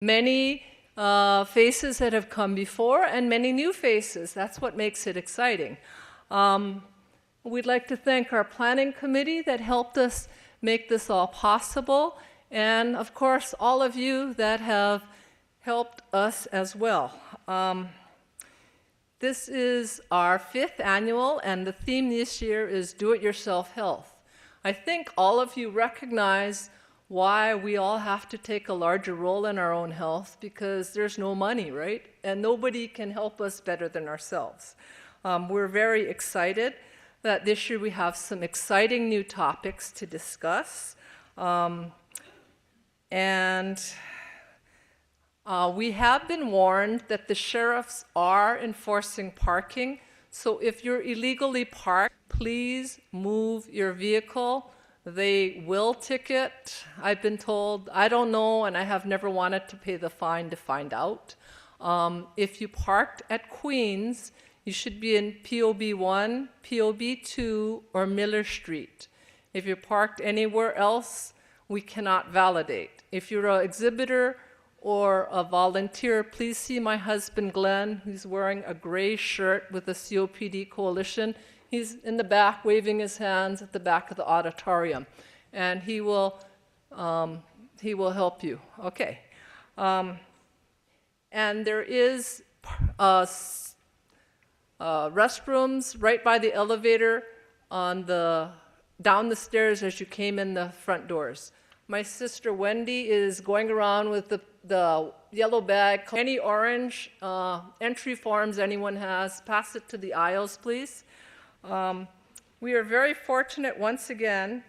many faces that have come before and many new faces. That's what makes it exciting. We'd like to thank our planning committee that helped us make this all possible, and of course all of you that have helped us as well. This is our 5th annual, and the theme this year is Do-It-Yourself Health. I think all of you recognize why we all have to take a larger role in our own health, because there's no money, right? And nobody can help us better than ourselves. We're very excited that this year we have some exciting new topics to discuss. We have been warned that the sheriffs are enforcing parking. So if you're illegally parked, please move your vehicle. They will ticket, I've been told. I don't know, and I have never wanted to pay the fine to find out. If you parked at Queens, you should be in POB 1, POB 2, or Miller Street. If you're parked anywhere else, we cannot validate. If you're an exhibitor or a volunteer, please see my husband Glenn, who's wearing a gray shirt with the COPD Coalition. He's in the back waving his hands at the back of the auditorium, and he will help you. Okay. And there is restrooms right by the elevator down the stairs as you came in the front doors. My sister Wendy is going around with the yellow bag. Any orange entry forms anyone has, pass it to the aisles, please. We are very fortunate once again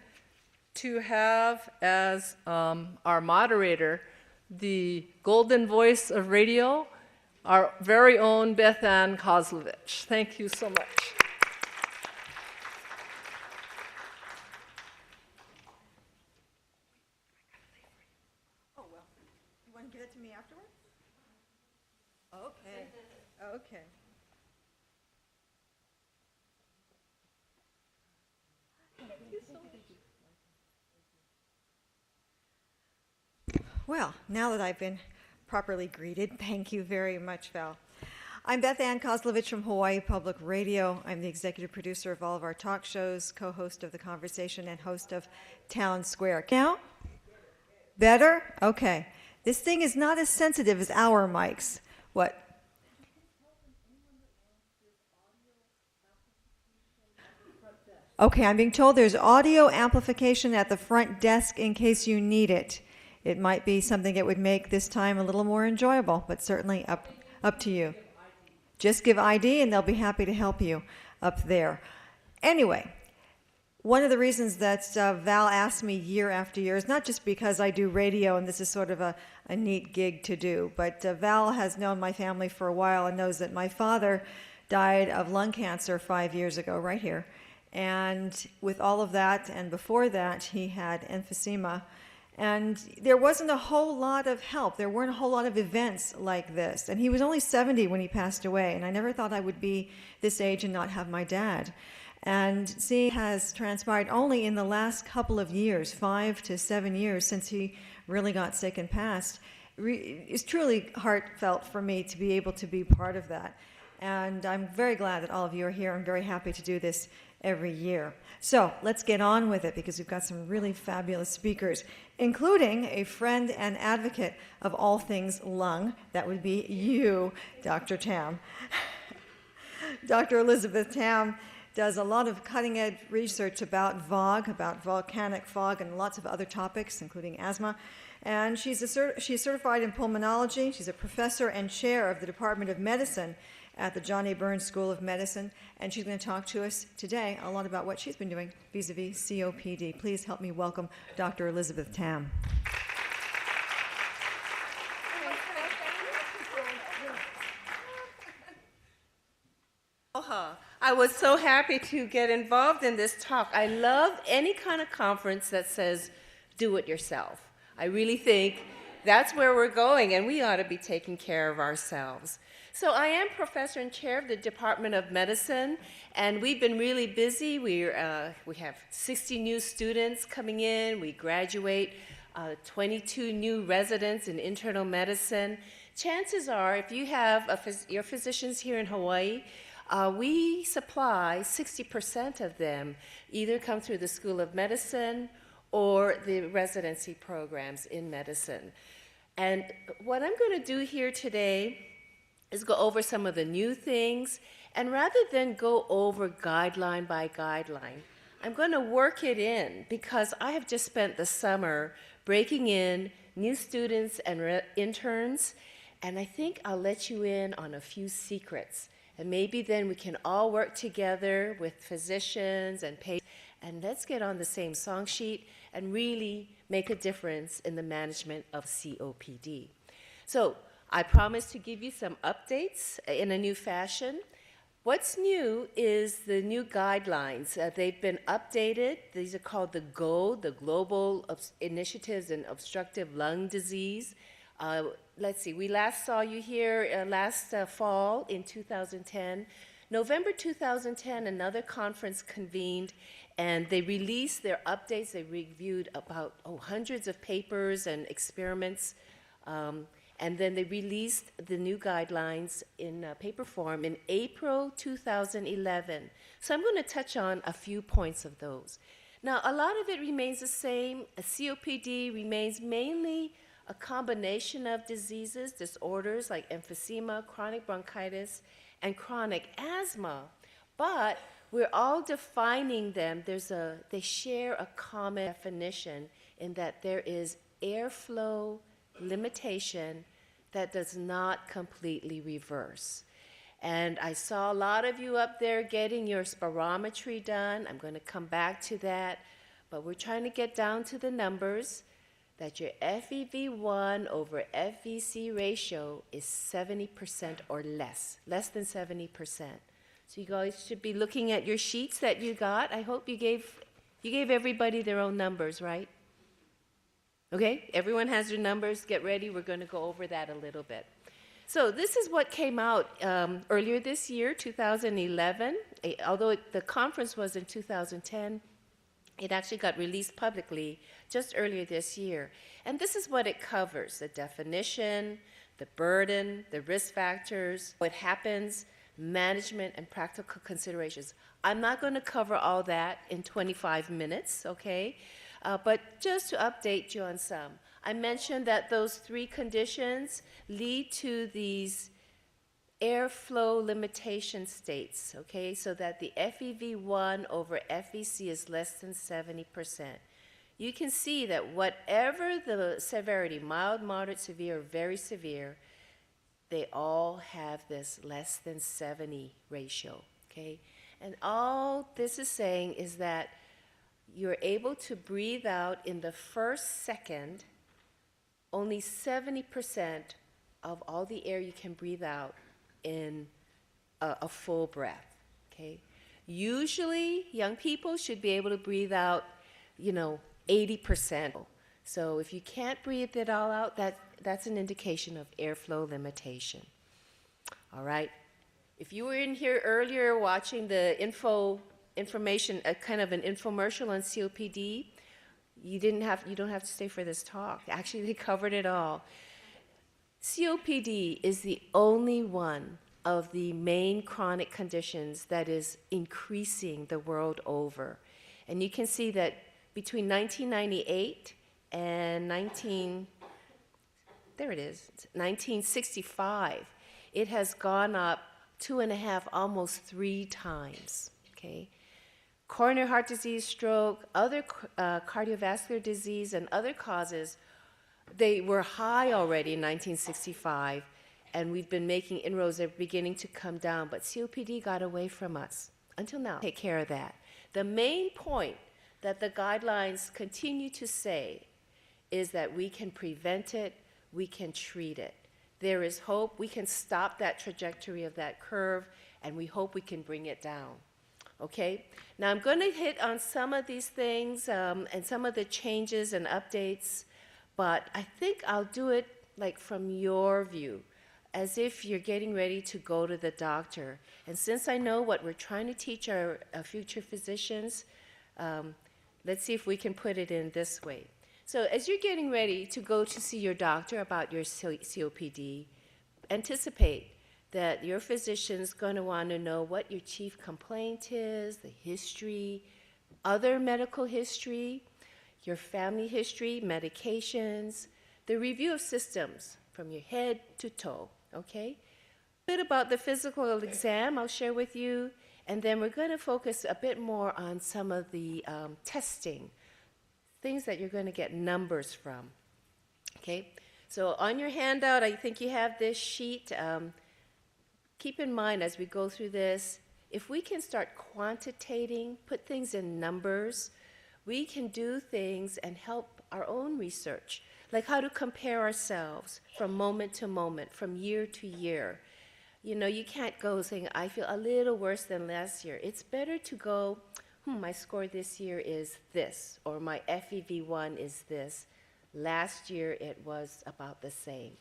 to have as our moderator the golden voice of radio, our very own Beth Ann Kozlovich. Thank you so much. Oh, well, you want to give it to me afterwards? Okay, okay. Well, now that I've been properly greeted, thank you very much, Val. I'm Beth Ann Kozlovich from Hawaii Public Radio. I'm the executive producer of all of our talk shows, co-host of The Conversation, and host of Town Square. Now? Better? Okay. This thing is not as sensitive as our mics. What? Okay, I'm being told there's audio amplification at the front desk in case you need it. It might be something that would make this time a little more enjoyable, but certainly up to you. Just give ID and they'll be happy to help you up there. Anyway, one of the reasons that Val asked me year after year is not just because I do radio and this is sort of a neat gig to do, but Val has known my family for a while and knows that my father died of lung cancer 5 years ago, right here. And with all of that, and before that, he had emphysema. And there wasn't a whole lot of help. There weren't a whole lot of events like this. And he was only 70 when he passed away. And I never thought I would be this age and not have my dad. And seeing has transpired only in the last couple of years, 5 to 7 years since he really got sick and passed. It's truly heartfelt for me to be able to be part of that. And I'm very glad that all of you are here. I'm very happy to do this every year. So let's get on with it because we've got some really fabulous speakers, including a friend and advocate of all things lung. That would be you, Dr. Tam. Dr. Elizabeth Tam does a lot of cutting-edge research about VOG, about volcanic fog, and lots of other topics, including asthma. And she's certified in pulmonology. She's a professor and chair of the Department of Medicine at the John A. Burns School of Medicine, and she's going to talk to us today a lot about what she's been doing vis-a-vis COPD. Please help me welcome Dr. Elizabeth Tam. I was so happy to get involved in this talk. I love any kind of conference that says, do it yourself. I really think that's where we're going, and we ought to be taking care of ourselves. So I am professor and chair of the Department of Medicine, and we've been really busy. We have 60 new students coming in. We graduate 22 new residents in internal medicine. Chances are, if you have your physicians here in Hawaii, we supply 60% of them either come through the School of Medicine or the residency programs in medicine. And what I'm going to do here today is go over some of the new things, and rather than go over guideline by guideline, I'm going to work it in because I have just spent the summer breaking in new students and interns, and I think I'll let you in on a few secrets. And maybe then we can all work together with physicians and patients, and let's get on the same song sheet and really make a difference in the management of COPD. So I promise to give you some updates in a new fashion. What's new is the new guidelines. They've been updated. These are called the GO, the Global Initiatives in Obstructive Lung Disease. Let's see, we last saw you here last fall in 2010. November 2010, another conference convened, and they released their updates. They reviewed about hundreds of papers and experiments, and then they released the new guidelines in paper form in April 2011. So I'm going to touch on a few points of those. Now, a lot of it remains the same. COPD remains mainly a combination of diseases, disorders like emphysema, chronic bronchitis, and chronic asthma. But we're all defining them. They share a common definition in that there is airflow limitation that does not completely reverse. And I saw a lot of you up there getting your spirometry done. I'm going to come back to that. But we're trying to get down to the numbers that your FEV1 over FVC ratio is 70% or less than 70%. So you guys should be looking at your sheets that you got. I hope you gave everybody their own numbers, right? Okay, everyone has their numbers. Get ready. We're going to go over that a little bit. So this is what came out earlier this year, 2011. Although the conference was in 2010, it actually got released publicly just earlier this year. And this is what it covers: the definition, the burden, the risk factors, what happens, management, and practical considerations. I'm not going to cover all that in 25 minutes, okay? But just to update you on some. I mentioned that those three conditions lead to these airflow limitation states, okay, so that the FEV1 over FVC is less than 70%. You can see that whatever the severity, mild, moderate, severe, or very severe, they all have this less than 70 ratio, okay? And all this is saying is that you're able to breathe out in the first second only 70% of all the air you can breathe out in a full breath, okay? Usually, young people should be able to breathe out, 80%. So if you can't breathe it all out, that's an indication of airflow limitation. All right? If you were in here earlier watching the information, kind of an infomercial on COPD, you don't have to stay for this talk. Actually, they covered it all. COPD is the only one of the main chronic conditions that is increasing the world over. And you can see that between 1998 and 1965, it has gone up 2.5, almost 3 times, okay? Coronary heart disease, stroke, other cardiovascular disease, and other causes, they were high already in 1965, and we've been making inroads. They're beginning to come down, but COPD got away from us until now. Take care of that. The main point that the guidelines continue to say is that we can prevent it, we can treat it. There is hope. We can stop that trajectory of that curve, and we hope we can bring it down. Okay? Now I'm going to hit on some of these things and some of the changes and updates, but I think I'll do it like from your view, as if you're getting ready to go to the doctor. And since I know what we're trying to teach our future physicians, let's see if we can put it in this way. So as you're getting ready to go to see your doctor about your COPD, anticipate that your physician's going to want to know what your chief complaint is, the history, other medical history, your family history, medications, the review of systems from your head to toe, okay? A bit about the physical exam I'll share with you, and then we're going to focus a bit more on some of the testing, things that you're going to get numbers from, okay? So on your handout, I think you have this sheet. Keep in mind as we go through this, if we can start quantitating, put things in numbers, we can do things and help our own research, like how to compare ourselves from moment to moment, from year to year. You know, you can't go saying, I feel a little worse than last year. It's better to go, my score this year is this, or my FEV1 is this. Last year it was about the same.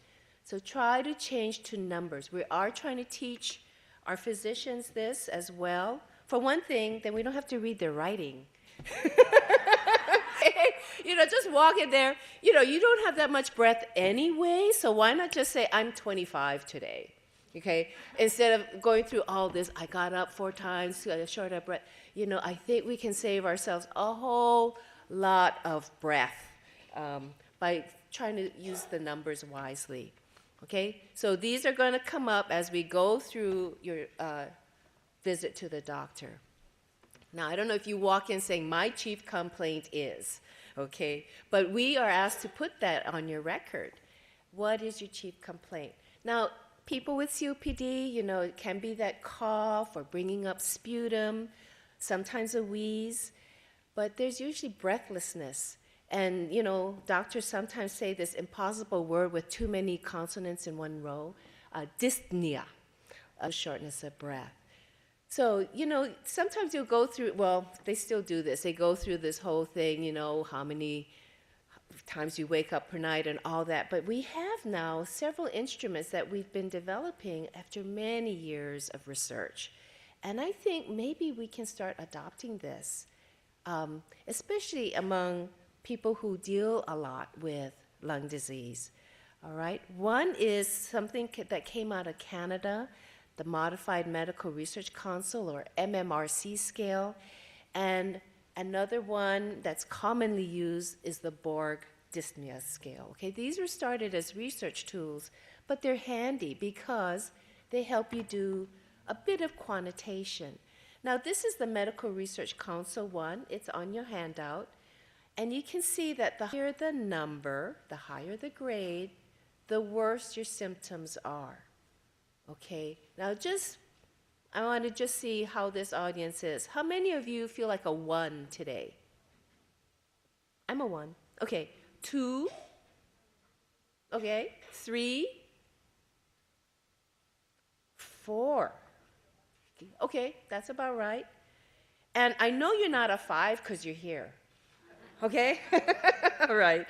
So try to change to numbers. We are trying to teach our physicians this as well. For one thing, then we don't have to read their writing. You know, just walk in there. You know, you don't have that much breath anyway, so why not just say, I'm 25 today, okay? Instead of going through all this, I got up 4 times, short of breath. You know, I think we can save ourselves a whole lot of breath by trying to use the numbers wisely. Okay, so these are going to come up as we go through your visit to the doctor. Now, I don't know if you walk in saying, my chief complaint is, okay, but we are asked to put that on your record. What is your chief complaint? Now, people with COPD, you know, it can be that cough or bringing up sputum, sometimes a wheeze, but there's usually breathlessness. And, you know, doctors sometimes say this impossible word with too many consonants in one row, dyspnea, shortness of breath. So, you know, sometimes you'll go through, well, they still do this. They go through this whole thing, you know, how many times you wake up per night and all that. But we have now several instruments that we've been developing after many years of research. And I think maybe we can start adopting this, especially among people who deal a lot with lung disease, all right? One is something that came out of Canada, the Modified Medical Research Council, or MMRC scale, and another one that's commonly used is the Borg dyspnea scale, okay? These were started as research tools, but they're handy because they help you do a bit of quantitation. Now, this is the Medical Research Council one. It's on your handout. And you can see that the higher the number, the higher the grade, the worse your symptoms are. Okay, now I want to just see how this audience is. How many of you feel like a 1 today? I'm a 1. Okay, 2. Okay, 3. 4. Okay, that's about right. And I know you're not a 5 because you're here. Okay? All right.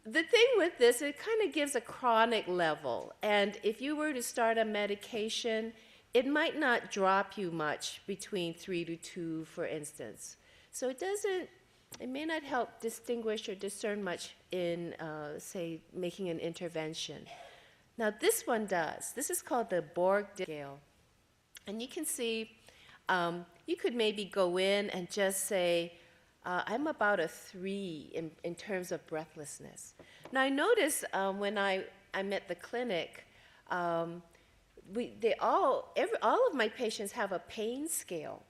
The thing with this, it kind of gives a chronic level. And if you were to start a medication, it might not drop you much between 3 to 2, for instance. So it may not help distinguish or discern much in, say, making an intervention. Now, this one does. This is called the Borg scale. And you can see, you could maybe go in and just say, I'm about a 3 in terms of breathlessness. Now, I noticed when I'm at the clinic, all of my patients have a pain scale.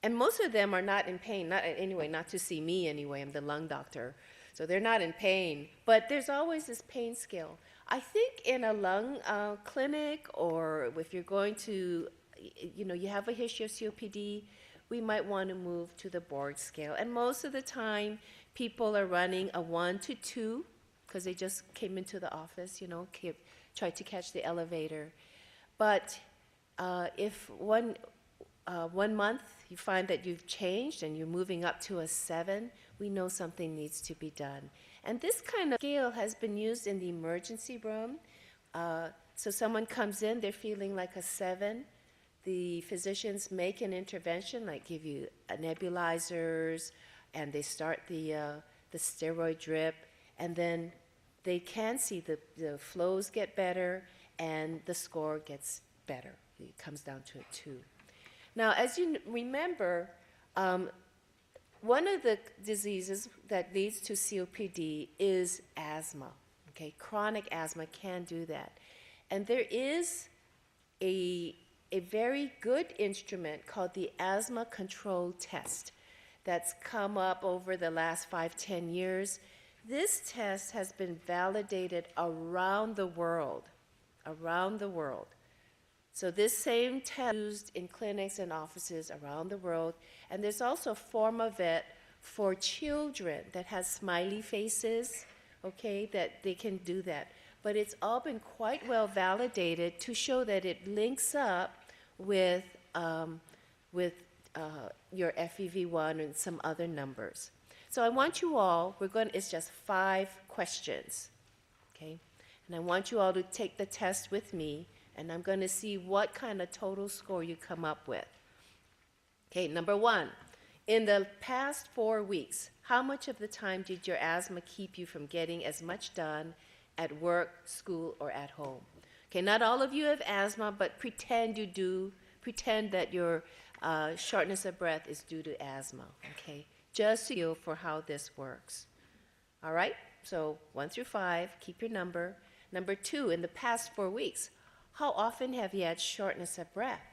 And most of them are not in pain, not to see me anyway, I'm the lung doctor. So they're not in pain, but there's always this pain scale. I think in a lung clinic, or if you're going to, you know, you have a history of COPD, we might want to move to the Borg scale. And most of the time, people are running a 1 to 2, because they just came into the office, you know, tried to catch the elevator. But if one month you find that you've changed and you're moving up to a 7, we know something needs to be done. And this kind of scale has been used in the emergency room. So someone comes in, they're feeling like a 7. The physicians make an intervention, like give you nebulizers, and they start the the steroid drip, and then they can see the flows get better and the score gets better. It comes down to it too. Now, as you remember, one of the diseases that leads to COPD is asthma. Okay, chronic asthma can do that. And there is a very good instrument called the Asthma Control Test that's come up over the last 5-10 years. This test has been validated around the world, So this same test is used in clinics and offices around the world, and there's also a form of it for children that has smiley faces, okay, that they can do that. But it's all been quite well validated to show that it links up with your FEV1 and some other numbers. So I want you all, it's just 5 questions, okay? And I want you all to take the test with me, and I'm going to see what kind of total score you come up with. Okay, number 1, in the past 4 weeks, how much of the time did your asthma keep you from getting as much done at work, school, or at home? Okay, not all of you have asthma, but pretend you do. Pretend that your shortness of breath is due to asthma, okay? Just to feel for how this works. All right, so 1 through 5, keep your number. Number 2, in the past 4 weeks, how often have you had shortness of breath?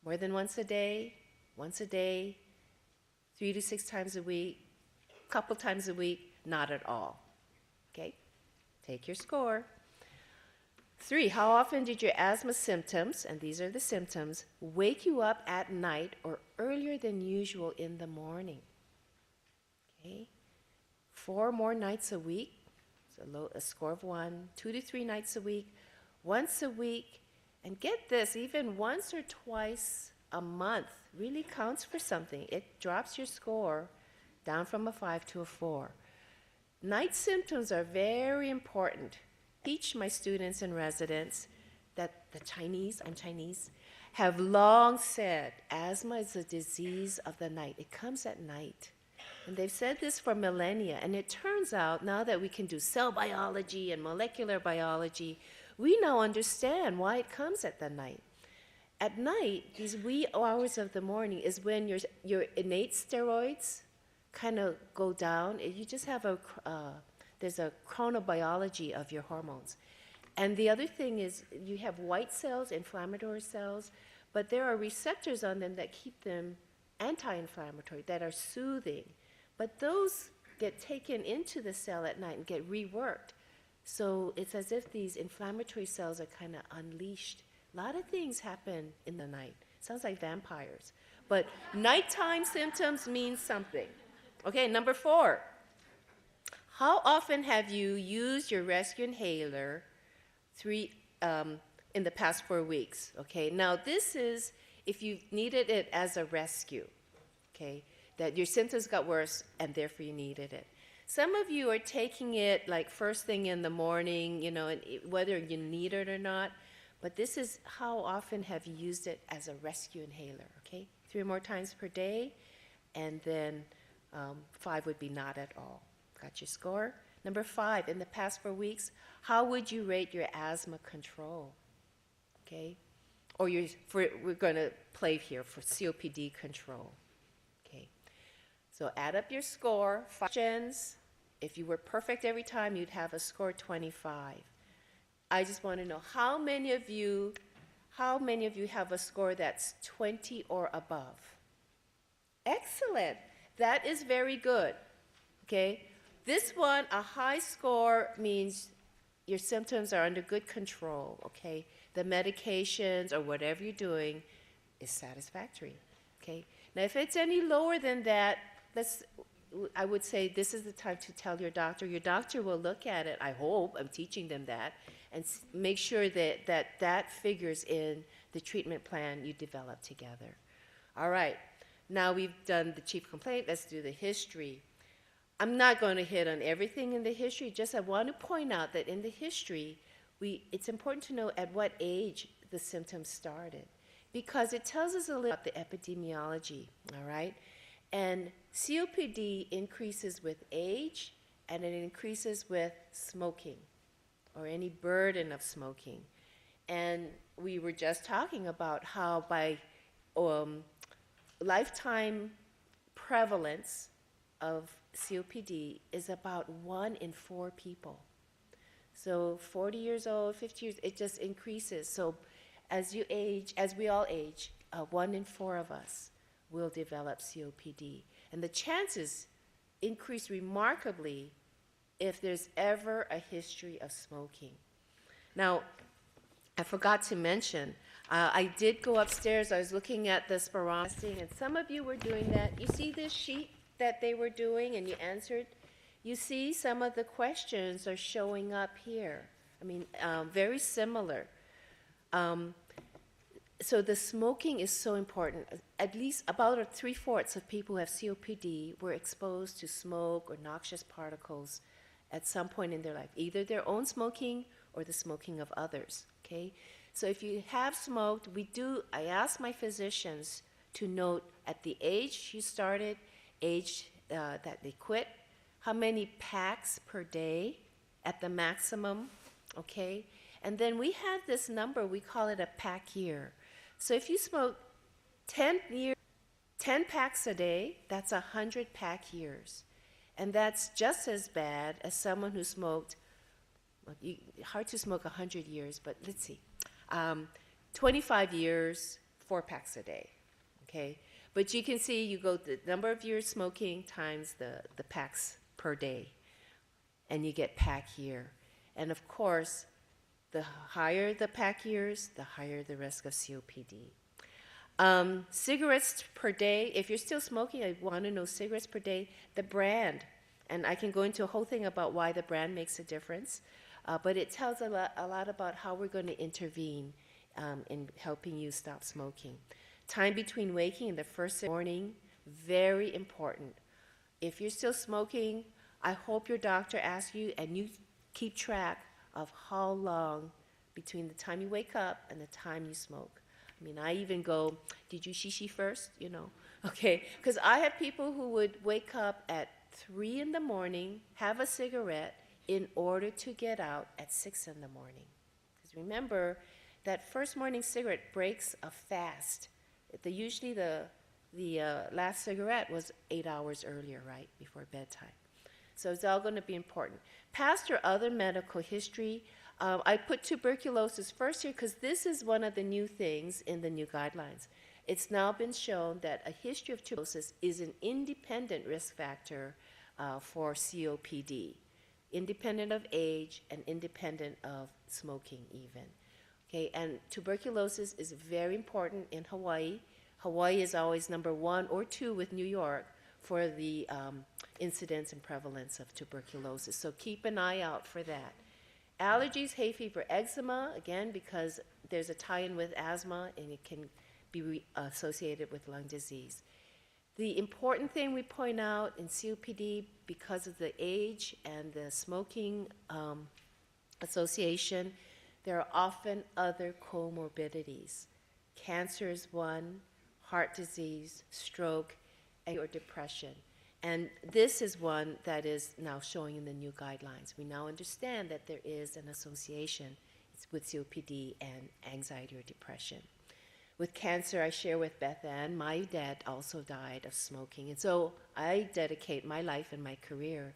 More than once a day, 3 to 6 times a week, a couple times a week, not at all. Okay, take your score. 3, how often did your asthma symptoms, and these are the symptoms, wake you up at night or earlier than usual in the morning? Okay, 4 more nights a week, so a score of 1, 2 to 3 nights a week, once a week, and get this, even once or twice a month really counts for something. It drops your score down from a 5 to a 4. Night symptoms are very important. Teach my students and residents that I'm Chinese, have long said asthma is a disease of the night. It comes at night. And they've said this for millennia. And it turns out now that we can do cell biology and molecular biology, we now understand why it comes at the night. At night, these wee hours of the morning is when your innate steroids kind of go down. You just have there's a chronobiology of your hormones. And the other thing is you have white cells, inflammatory cells, but there are receptors on them that keep them anti-inflammatory, that are soothing. But those get taken into the cell at night and get reworked. So it's as if these inflammatory cells are kind of unleashed. A lot of things happen in the night. Sounds like vampires. But nighttime symptoms mean something. Okay, number 4. How often have you used your rescue inhaler in the past 4 weeks? Okay, now this is if you needed it as a rescue, okay, that your symptoms got worse and therefore you needed it. Some of you are taking it like first thing in the morning, you know, whether you need it or not, but this is how often have you used it as a rescue inhaler, okay? 3 or more times per day, and then 5 would be not at all. Got your score? Number 5, in the past 4 weeks, how would you rate your asthma control? Okay? Or we're going to play here for COPD control. Okay. So add up your score. 5 questions. If you were perfect every time, you'd have a score 25. I just want to know how many of you have a score that's 20 or above? Excellent. That is very good. Okay? This one, a high score means your symptoms are under good control, okay? The medications or whatever you're doing is satisfactory, okay? Now, if it's any lower than that, I would say this is the time to tell your doctor. Your doctor will look at it, I hope, I'm teaching them that, and make sure that figures in the treatment plan you develop together. All right, now we've done the chief complaint, let's do the history. I'm not going to hit on everything in the history, just I want to point out that in the history, it's important to know at what age the symptoms started, because it tells us a little about the epidemiology, all right? And COPD increases with age, and it increases with smoking or any burden of smoking. And we were just talking about how by lifetime prevalence of COPD is about 1 in 4 people. So 40 years old, 50 years, it just increases. So as you age, as we all age, 1 in 4 of us will develop COPD. And the chances increase remarkably if there's ever a history of smoking. Now, I forgot to mention, I did go upstairs. I was looking at the spirometry, and some of you were doing that. You see this sheet that they were doing, and you answered? You see some of the questions are showing up here. I mean, very similar. So the smoking is so important. At least about 3/4 of people who have COPD were exposed to smoke or noxious particles at some point in their life, either their own smoking or the smoking of others, okay? So if you have smoked, I ask my physicians to note at the age you started, age that they quit, how many packs per day at the maximum, okay? And then we have this number, we call it a pack year. So if you smoke 10 packs a day, that's 100 pack years. And that's just as bad as someone who smoked, hard to smoke 100 years, but let's see, 25 years, 4 packs a day, okay? But you can see you go the number of years smoking times the packs per day, and you get pack year. And of course, the higher the pack years, the higher the risk of COPD. Cigarettes per day, if you're still smoking, I want to know cigarettes per day, the brand. And I can go into a whole thing about why the brand makes a difference. But it tells a lot about how we're going to intervene in helping you stop smoking. Time between waking and the first morning, very important. If you're still smoking, I hope your doctor asks you and you keep track of how long between the time you wake up and the time you smoke. I mean, I even go, did you shishi first? You know, okay. Because I have people who would wake up at 3 in the morning, have a cigarette in order to get out at 6 in the morning. Because remember, that first morning cigarette breaks a fast. Usually the last cigarette was 8 hours earlier, right, before bedtime. So it's all going to be important. Past or other medical history, I put tuberculosis first here because this is one of the new things in the new guidelines. It's now been shown that a history of tuberculosis is an independent risk factor for COPD, independent of age and independent of smoking even. Okay, and tuberculosis is very important in Hawaii. Hawaii is always number 1 or 2 with New York for the incidence and prevalence of tuberculosis. So keep an eye out for that. Allergies, hay fever, eczema, again, because there's a tie-in with asthma and it can be associated with lung disease. The important thing we point out in COPD, because of the age and the smoking association, there are often other comorbidities. Cancer is one, heart disease, stroke, or depression. And this is one that is now showing in the new guidelines. We now understand that there is an association with COPD and anxiety or depression. With cancer, I share with Beth Ann, my dad also died of smoking. And so I dedicate my life and my career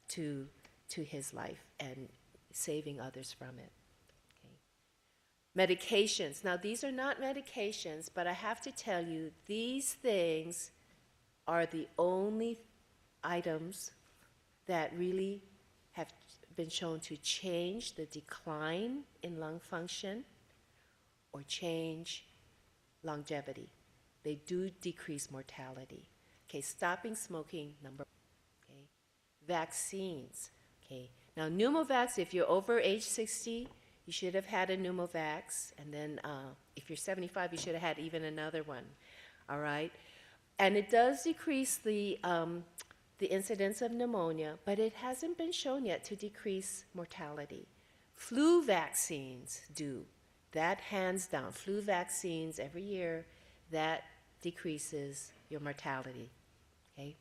to his life and saving others from it. Okay. Medications. Now, these are not medications, but I have to tell you, these things are the only items that really have been shown to change the decline in lung function or change longevity. They do decrease mortality. Okay, stopping smoking, number one. Okay, vaccines. Okay, now pneumovax, if you're over age 60, you should have had a pneumovax, and then if you're 75, you should have had even another one. All right. And it does decrease the incidence of pneumonia, but it hasn't been shown yet to decrease mortality. Flu vaccines do. That hands down. Flu vaccines every year, that decreases your mortality. Okay?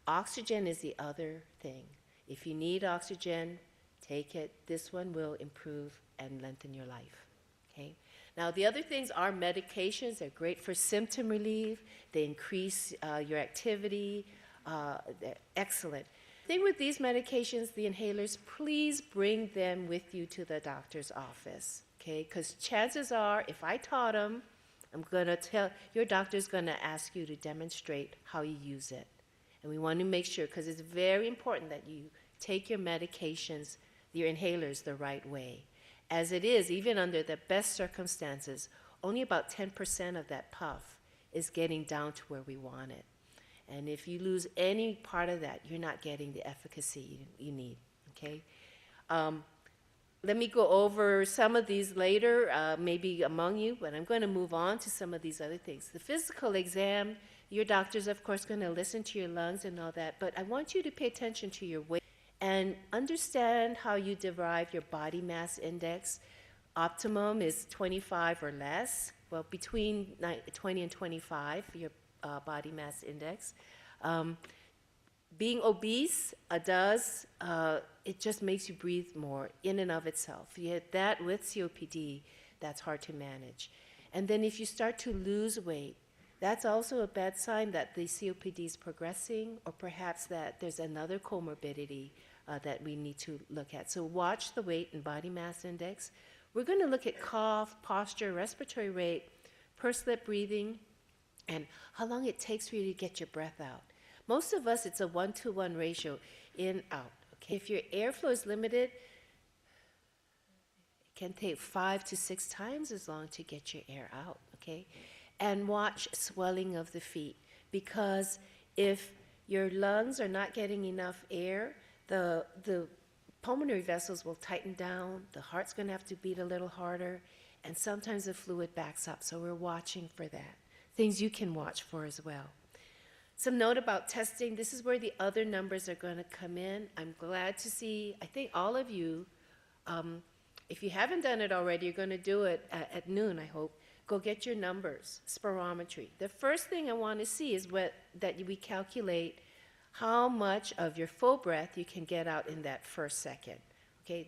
Oxygen is the other thing. If you need oxygen, take it. This one will improve and lengthen your life. Okay? Now, the other things are medications. They're great for symptom relief. They increase your activity. They're excellent. The thing with these medications, the inhalers, please bring them with you to the doctor's office. Okay? Because chances are, if I taught them, I'm going to tell your doctor's going to ask you to demonstrate how you use it. And we want to make sure, because it's very important that you take your medications, your inhalers, the right way. As it is, even under the best circumstances, only about 10% of that puff is getting down to where we want it. And if you lose any part of that, you're not getting the efficacy you need, okay? Let me go over some of these later, maybe among you, but I'm going to move on to some of these other things. The physical exam, your doctor's, of course, going to listen to your lungs and all that, but I want you to pay attention to your weight and understand how you derive your body mass index. Optimum is 25 or less. Well, between 20 and 25, your body mass index. Being obese it just makes you breathe more in and of itself. Yet that with COPD, that's hard to manage. And then if you start to lose weight, that's also a bad sign that the COPD is progressing, or perhaps that there's another comorbidity that we need to look at. So watch the weight and body mass index. We're going to look at cough, posture, respiratory rate, pursed lip breathing, and how long it takes for you to get your breath out. Most of us, it's a 1-to-1 ratio, in, out. Okay? If your airflow is limited, it can take 5 to 6 times as long to get your air out, okay? And watch swelling of the feet, because if your lungs are not getting enough air, the pulmonary vessels will tighten down, the heart's going to have to beat a little harder, and sometimes the fluid backs up, so we're watching for that. Things you can watch for as well. Some note about testing, this is where the other numbers are going to come in. I'm glad to see, I think all of you, if you haven't done it already, you're going to do it at noon, I hope. Go get your numbers, spirometry. The first thing I want to see is that we calculate how much of your full breath you can get out in that first second. Okay,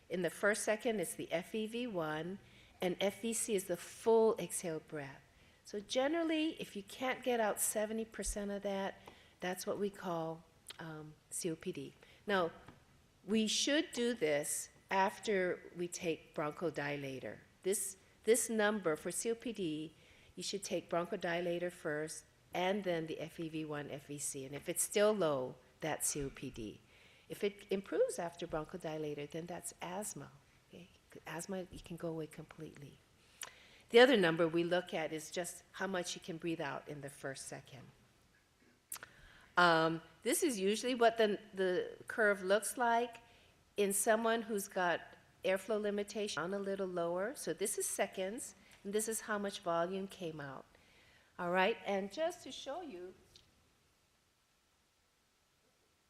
in the first second, it's the FEV1, and FVC is the full exhaled breath. So generally, if you can't get out 70% of that, that's what we call COPD. Now, we should do this after we take bronchodilator. This number for COPD, you should take bronchodilator first, and then the FEV1, FVC. And if it's still low, that's COPD. If it improves after bronchodilator, then that's asthma. Okay? Asthma, you can go away completely. The other number we look at is just how much you can breathe out in the first second. This is usually what the curve looks like in someone who's got airflow limitation on a little lower. So this is seconds, and this is how much volume came out. All right, and just to show you,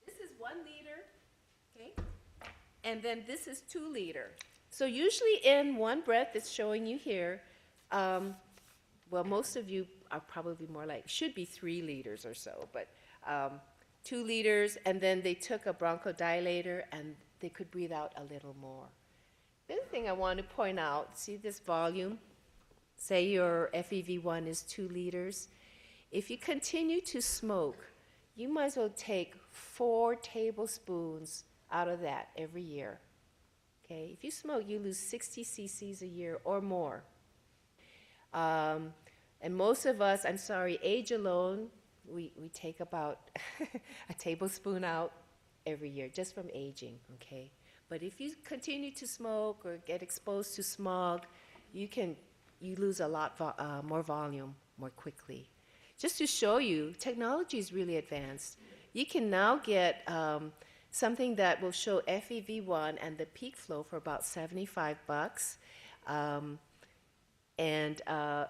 this is 1 liter, okay? And then this is 2 liter. So usually in one breath, it's showing you here, well, most of you are probably more like, should be 3 liters or so, but 2 liters, and then they took a bronchodilator and they could breathe out a little more. The other thing I want to point out, see this volume? Say your FEV1 is 2 liters. If you continue to smoke, you might as well take 4 tablespoons out of that every year. Okay? If you smoke, you lose 60 cc's a year or more. And most of us, I'm sorry, age alone, we take about a tablespoon out every year just from aging, okay? But if you continue to smoke or get exposed to smog, you lose a lot more volume more quickly. Just to show you, technology is really advanced. You can now get something that will show FEV1 and the peak flow for about $75.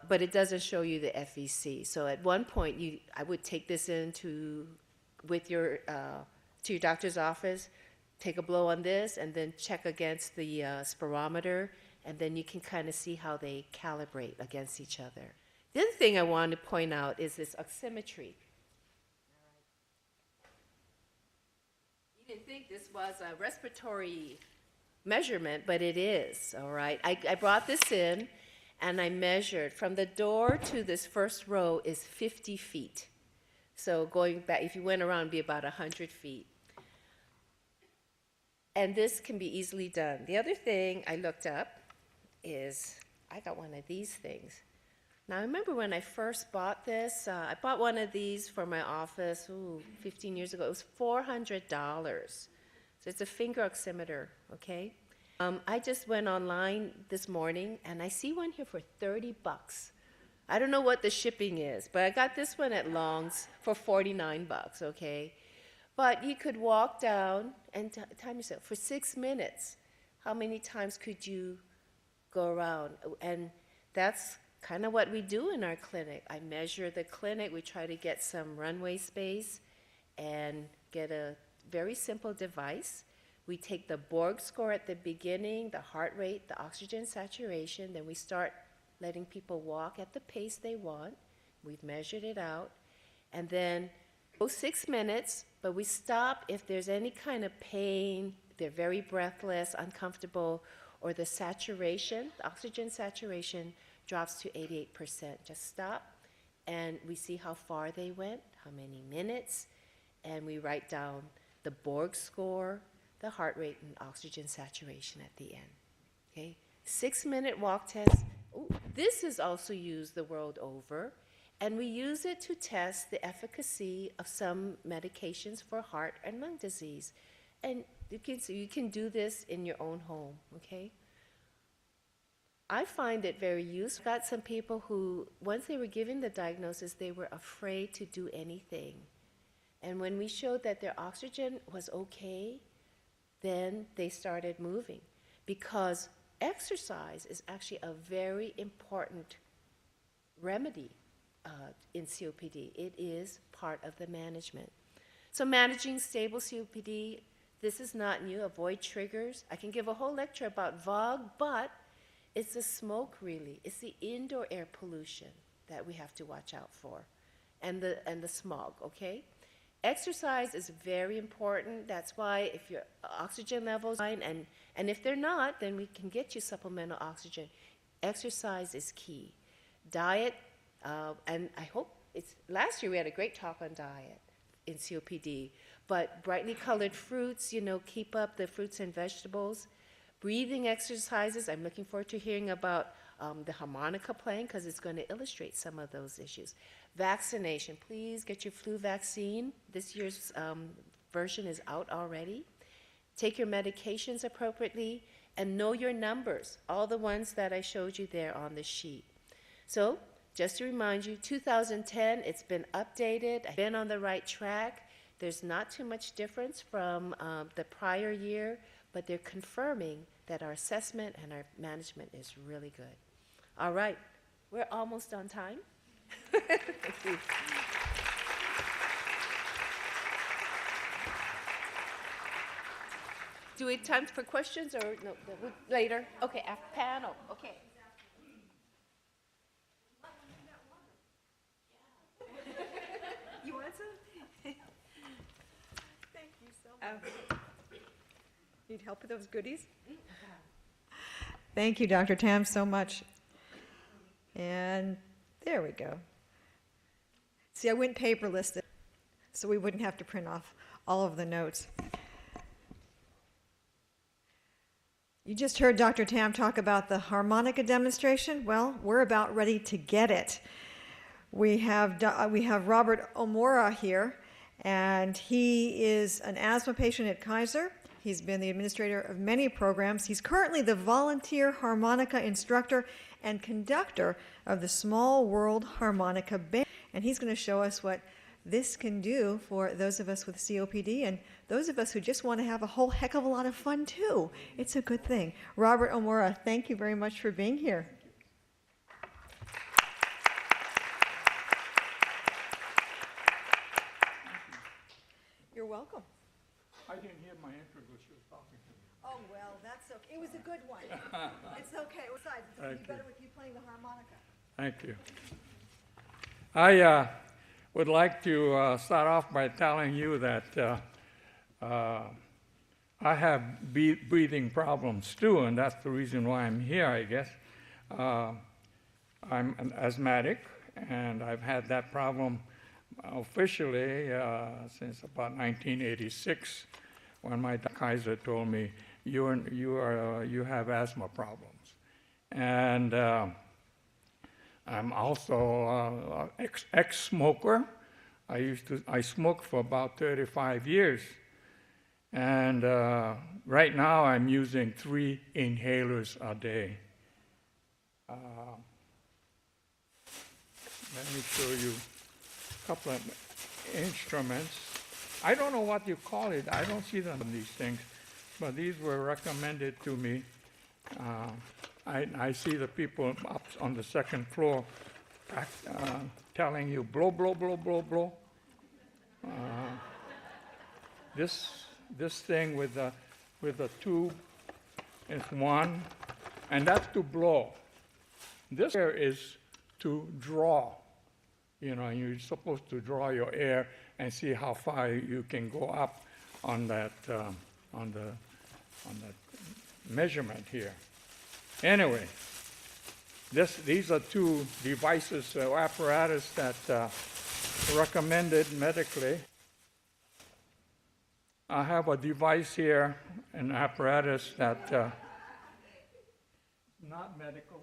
But it doesn't show you the FVC. So at one point, I would take this to your doctor's office, take a blow on this, and then check against the spirometer, and then you can kind of see how they calibrate against each other. The other thing I want to point out is this oximetry. You didn't think this was a respiratory measurement, but it is, all right? I brought this in, and I measured from the door to this first row is 50 feet. So going back, if you went around, it'd be about 100 feet. And this can be easily done. The other thing I looked up is, I got one of these things. Now, I remember when I first bought this, I bought one of these for my office, 15 years ago. It was $400. So it's a finger oximeter, okay? I just went online this morning, and I see one here for 30 bucks. I don't know what the shipping is, but I got this one at Long's for 49 bucks, okay? But you could walk down and time yourself for 6 minutes. How many times could you go around? And that's kind of what we do in our clinic. I measure the clinic. We try to get some runway space and get a very simple device. We take the Borg score at the beginning, the heart rate, the oxygen saturation, then we start letting people walk at the pace they want. We've measured it out. And then go 6 minutes, but we stop if there's any kind of pain, they're very breathless, uncomfortable, or the saturation, the oxygen saturation drops to 88%. Just stop, and we see how far they went, how many minutes, and we write down the Borg score, the heart rate, and oxygen saturation at the end. Okay? 6-minute walk test. Ooh, this is also used the world over, and we use it to test the efficacy of some medications for heart and lung disease. And you can do this in your own home, okay? I find it very useful. I've got some people who, once they were given the diagnosis, they were afraid to do anything. And when we showed that their oxygen was okay, then they started moving. Because exercise is actually a very important remedy in COPD. It is part of the management. So managing stable COPD, this is not new. Avoid triggers. I can give a whole lecture about VOG, but it's the smoke really. It's the indoor air pollution that we have to watch out for, and the smog, okay? Exercise is very important. That's why if your oxygen levels are fine, and if they're not, then we can get you supplemental oxygen. Exercise is key. Diet, and I hope last year we had a great talk on diet in COPD, but brightly colored fruits, keep up the fruits and vegetables. Breathing exercises, I'm looking forward to hearing about the harmonica playing because it's going to illustrate some of those issues. Vaccination, please get your flu vaccine. This year's version is out already. Take your medications appropriately and know your numbers, all the ones that I showed you there on the sheet. So, just to remind you, 2010, it's been updated. I've been on the right track. There's not too much difference from the prior year, but they're confirming that our assessment and our management is really good. All right, we're almost on time. Thank you. Do we have time for questions or no? Later? Okay, after panel. Okay. You want some? Thank you so much. Need help with those goodies? Thank you, Dr. Tam, so much. And there we go. See, I went paperless, so we wouldn't have to print off all of the notes. You just heard Dr. Tam talk about the harmonica demonstration. Well, we're about ready to get it. We have Robert Omora here, and he is an asthma patient at Kaiser. He's been the administrator of many programs. He's currently the volunteer harmonica instructor and conductor of the Small World Harmonica Band. And he's going to show us what this can do for those of us with COPD and those of us who just want to have a whole heck of a lot of fun too. It's a good thing. Robert Omora, thank you very much for being here. You're welcome. I didn't hear my intro because she was talking to me. Oh, well, that's okay. It was a good one. It's okay. Besides, it's Thank be better you. with you playing the harmonica. Thank you. I would like to start off by telling you that I have breathing problems too, and that's the reason why I'm here, I guess. I'm an asthmatic, and I've had that problem officially since about 1986, when my Kaiser told me, you have asthma problems. And I'm also an ex-smoker. I smoked for about 35 years. And right now I'm using 3 inhalers a day. Let me show you a couple of instruments. I don't know what you call it. I don't see them on these things, but these were recommended to me. I see the people up on the second floor telling you, blow, blow, blow, blow, blow. This thing with the tube is one, and that's to blow. This here is to draw. You know, you're supposed to draw your air and see how far you can go up on that on the measurement here. Anyway, these are 2 devices, apparatus that recommended medically. I have a device here, an apparatus that not medical.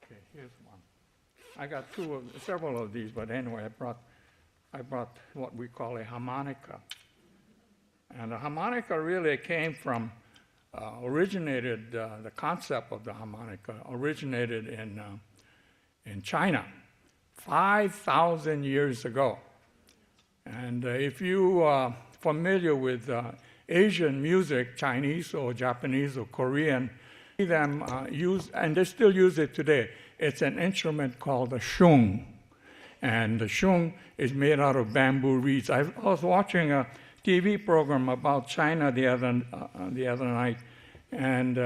Okay, here's one. I got several of these, but anyway, I brought what we call a harmonica. And the harmonica really came from, the concept of the harmonica originated in China 5,000 years ago. And if you are familiar with Asian music, Chinese or Japanese or Korean, see them use, and they still use it today. It's an instrument called the shung. And the shung is made out of bamboo reeds. I was watching a TV program about China the other night, and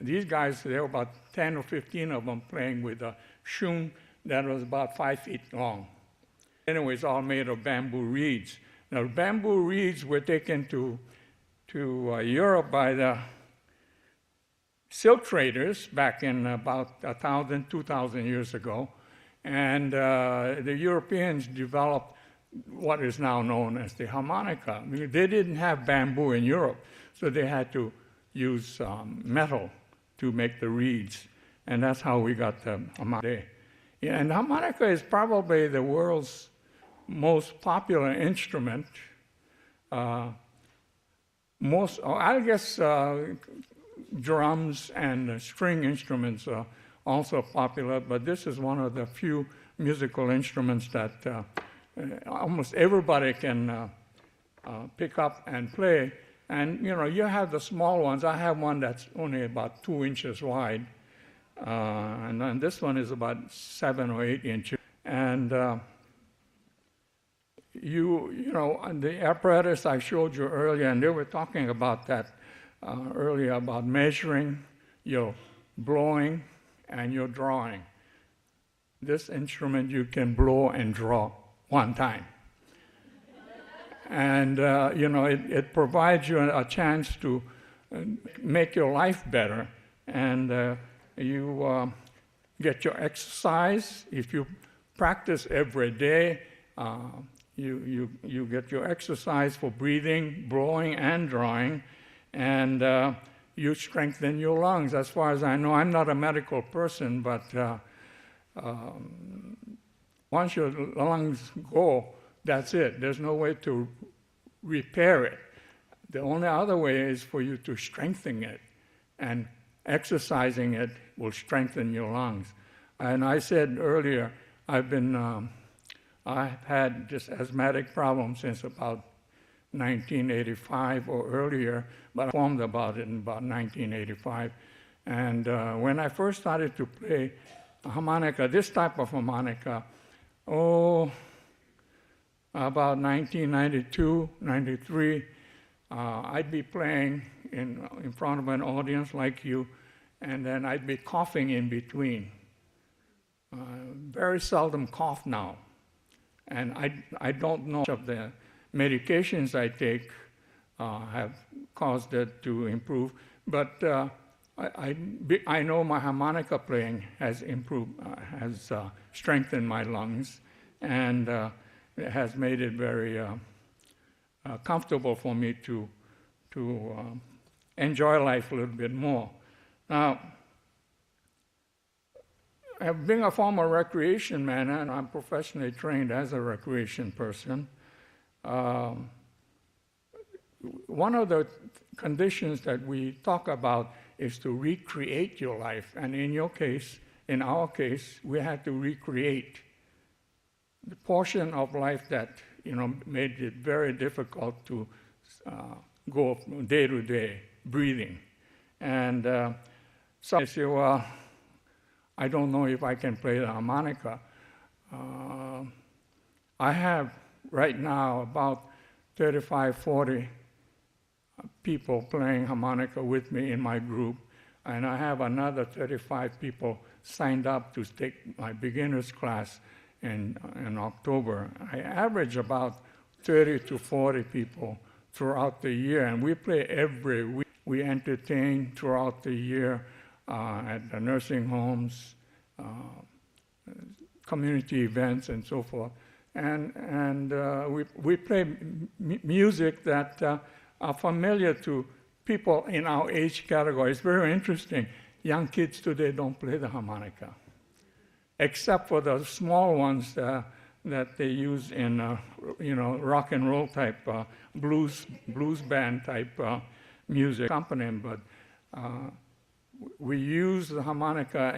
these guys, there were about 10 or 15 of them playing with a shung that was about 5 feet long. Anyway, it's all made of bamboo reeds. Now, bamboo reeds were taken to Europe by the silk traders back in about 1,000, 2,000 years ago. And the Europeans developed what is now known as the harmonica. I mean, they didn't have bamboo in Europe, so they had to use metal to make the reeds. And that's how we got the harmonica. Yeah, and the harmonica is probably the world's most popular instrument. I guess drums and string instruments are also popular, but this is one of the few musical instruments that almost everybody can pick up and play. And you know, you have the small ones. I have one that's only about 2 inches wide, and then this one is about 7 or 8 inches. And you know, the apparatus I showed you earlier, and they were talking about that earlier, about measuring your blowing and your drawing. This instrument you can blow and draw one time. And you know, it provides you a chance to make your life better, and you get your exercise. If you practice every day, you get your exercise for breathing, blowing, and drawing, and you strengthen your lungs. As far as I know, I'm not a medical person, but once your lungs go, that's it. There's no way to repair it. The only other way is for you to strengthen it, and exercising it will strengthen your lungs. And I said earlier, I've had this asthmatic problem since about 1985 or earlier, but I informed about it in about 1985. And when I first started to play harmonica, this type of harmonica, about 1992, 93, I'd be playing in front of an audience like you, and then I'd be coughing in between. Very seldom cough now. And I don't know if the medications I take have caused it to improve, but I know my harmonica playing has improved, has strengthened my lungs, and it has made it very comfortable for me to enjoy life a little bit more. Now, being a former recreation man, and I'm professionally trained as a recreation person, one of the conditions that we talk about is to recreate your life. And in our case, we had to recreate the portion of life that made it very difficult to go from day to day, breathing. And some say, well, I don't know if I can play the harmonica. I have right now about 35, 40 people playing harmonica with me in my group, and I have another 35 people signed up to take my beginner's class in October. I average about 30 to 40 people throughout the year, and we play every week. We entertain throughout the year at the nursing homes, community events, and so forth. And we play music that are familiar to people in our age category. It's very interesting. Young kids today don't play the harmonica, except for the small ones that they use in rock and roll type blues band type music accompaniment. But we use the harmonica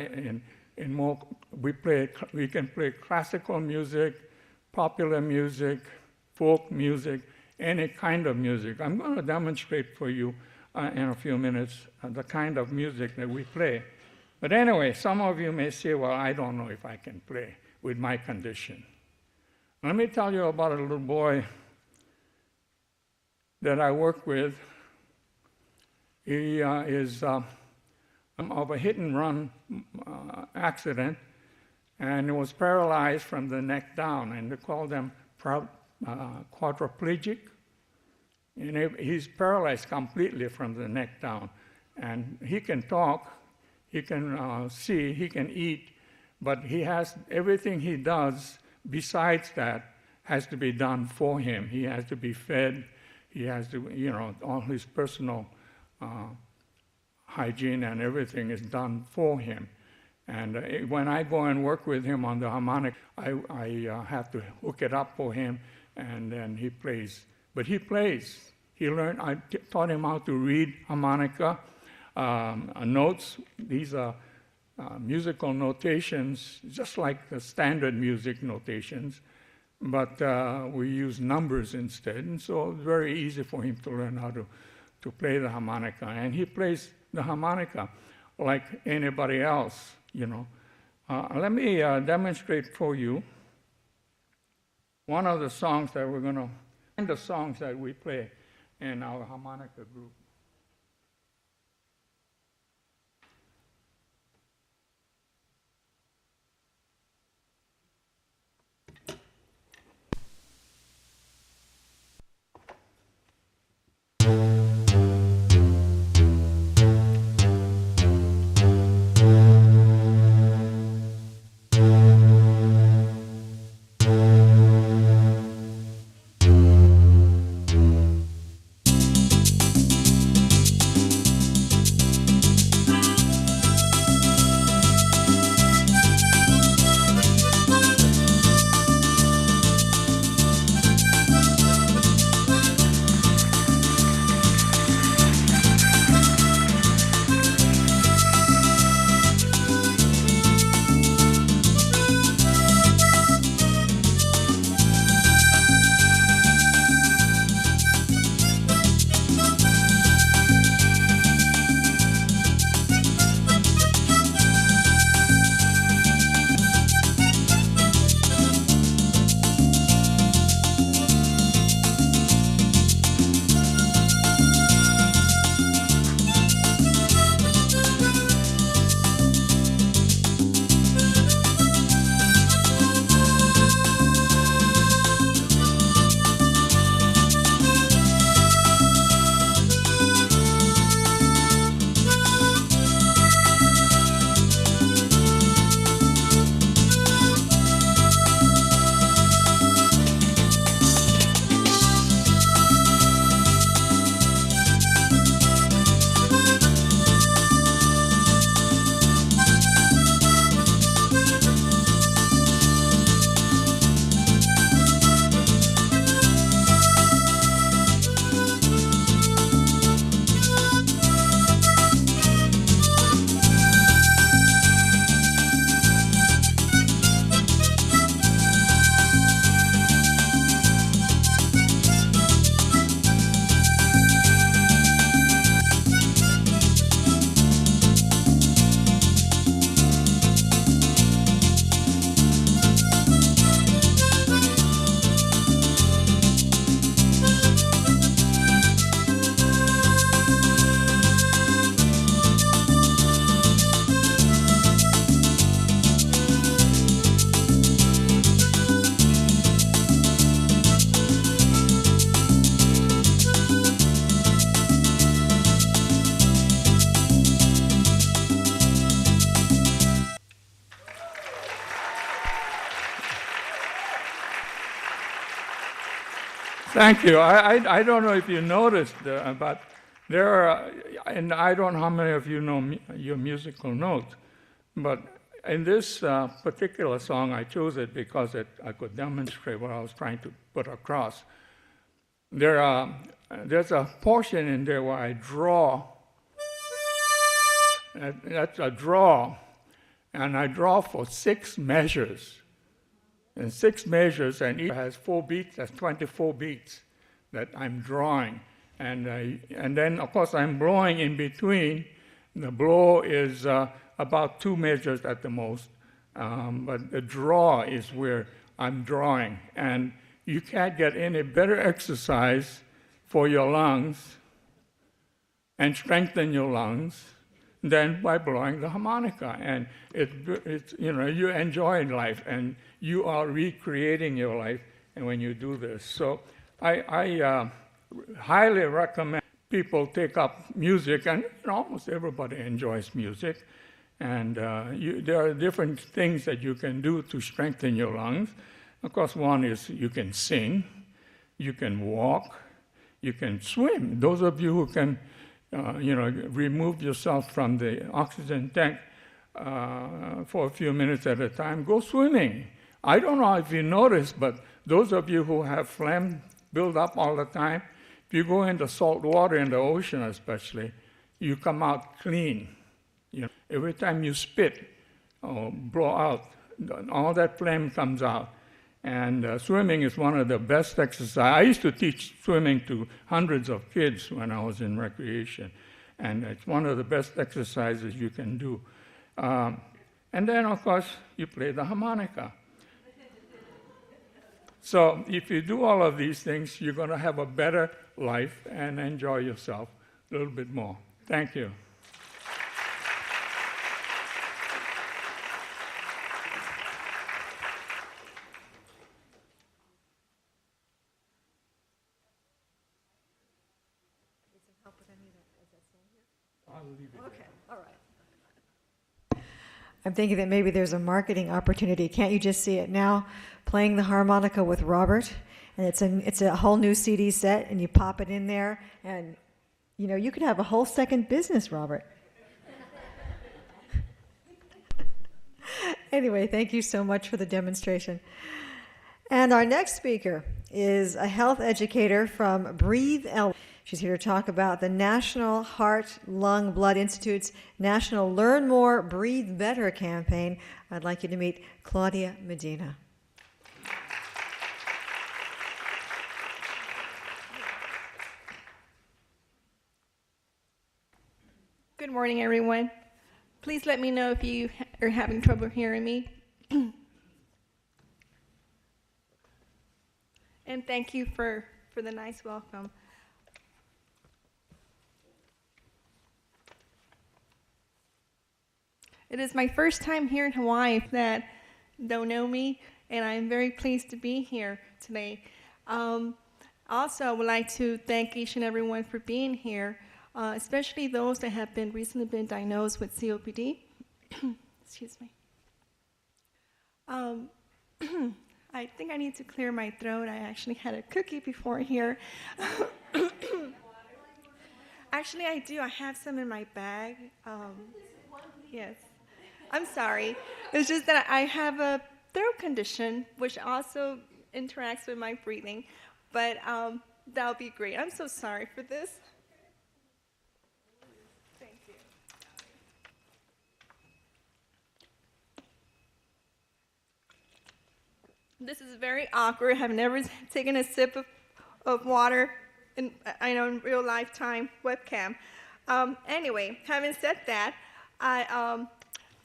in more. We can play classical music, popular music, folk music, any kind of music. I'm going to demonstrate for you in a few minutes the kind of music that we play. But anyway, some of you may say, well, I don't know if I can play with my condition. Let me tell you about a little boy that I work with. He is of a hit-and-run accident, and was paralyzed from the neck down, and they call them quadriplegic. And he's paralyzed completely from the neck down. And he can talk, he can see, he can eat, but he has everything he does besides that has to be done for him. He has to be fed, he has to, all his personal hygiene and everything is done for him. And when I go and work with him on the harmonic, I have to hook it up for him, and then he plays. But he plays. He learned. I taught him how to read harmonica notes. These are musical notations, just like the standard music notations, but we use numbers instead. And so it's very easy for him to learn how to play the harmonica. And he plays the harmonica like anybody else, Let me demonstrate for you one of the songs that we're going to, the songs that we play in our harmonica group. Thank you. I don't know if you noticed, but there are, and I don't know how many of you know your musical notes, but in this particular song, I chose it because I could demonstrate what I was trying to put across. There's a portion in there where I draw. That's a draw, and I draw for 6 measures. And 6 measures, and each has 4 beats. That's 24 beats that I'm drawing. And then, of course, I'm blowing in between. The blow is about 2 measures at the most. But the draw is where I'm drawing. And you can't get any better exercise for your lungs and strengthen your lungs than by blowing the harmonica. And it's you're enjoying life, and you are recreating your life and when you do this. So I highly recommend people take up music, and almost everybody enjoys music. And there are different things that you can do to strengthen your lungs. Of course, one is you can sing, you can walk, you can swim. Those of you who can remove yourself from the oxygen tank for a few minutes at a time, go swimming. I don't know if you noticed, but those of you who have phlegm build up all the time, if you go into salt water in the ocean especially, you come out clean. Every time you spit or blow out, all that phlegm comes out. And swimming is one of the best exercises. I used to teach swimming to hundreds of kids when I was in recreation, and it's one of the best exercises you can do. And then, of course, you play the harmonica. So if you do all of these things, you're going to have a better life and enjoy yourself a little bit more. Thank you. I'm thinking that maybe there's a marketing opportunity. Can't you just see it now? Playing the harmonica with Robert, and it's a whole new CD set, and you pop it in there, and you could have a whole second business, Robert. Anyway, thank you so much for the demonstration. And our next speaker is a health educator from Breathe LA. She's here to talk about the National Heart, Lung, Blood Institute's National Learn More, Breathe Better campaign. I'd like you to meet Claudia Medina. Good morning, everyone. Please let me know if you are having trouble hearing me. And thank you for the nice welcome. It is my first time here in Hawaii that don't know me, and I'm very pleased to be here today. Also, I would like to thank each and everyone for being here, especially those that have recently been diagnosed with COPD. Excuse me. I think I need to clear my throat. I actually had a cookie before here. Actually, I do. I have some in my bag. Yes. I'm sorry. It's just that I have a throat condition, which also interacts with my breathing. But that'll be great. I'm so sorry for this. Thank you. This is very awkward. I've never taken a sip of water in real lifetime webcam. Anyway, having said that,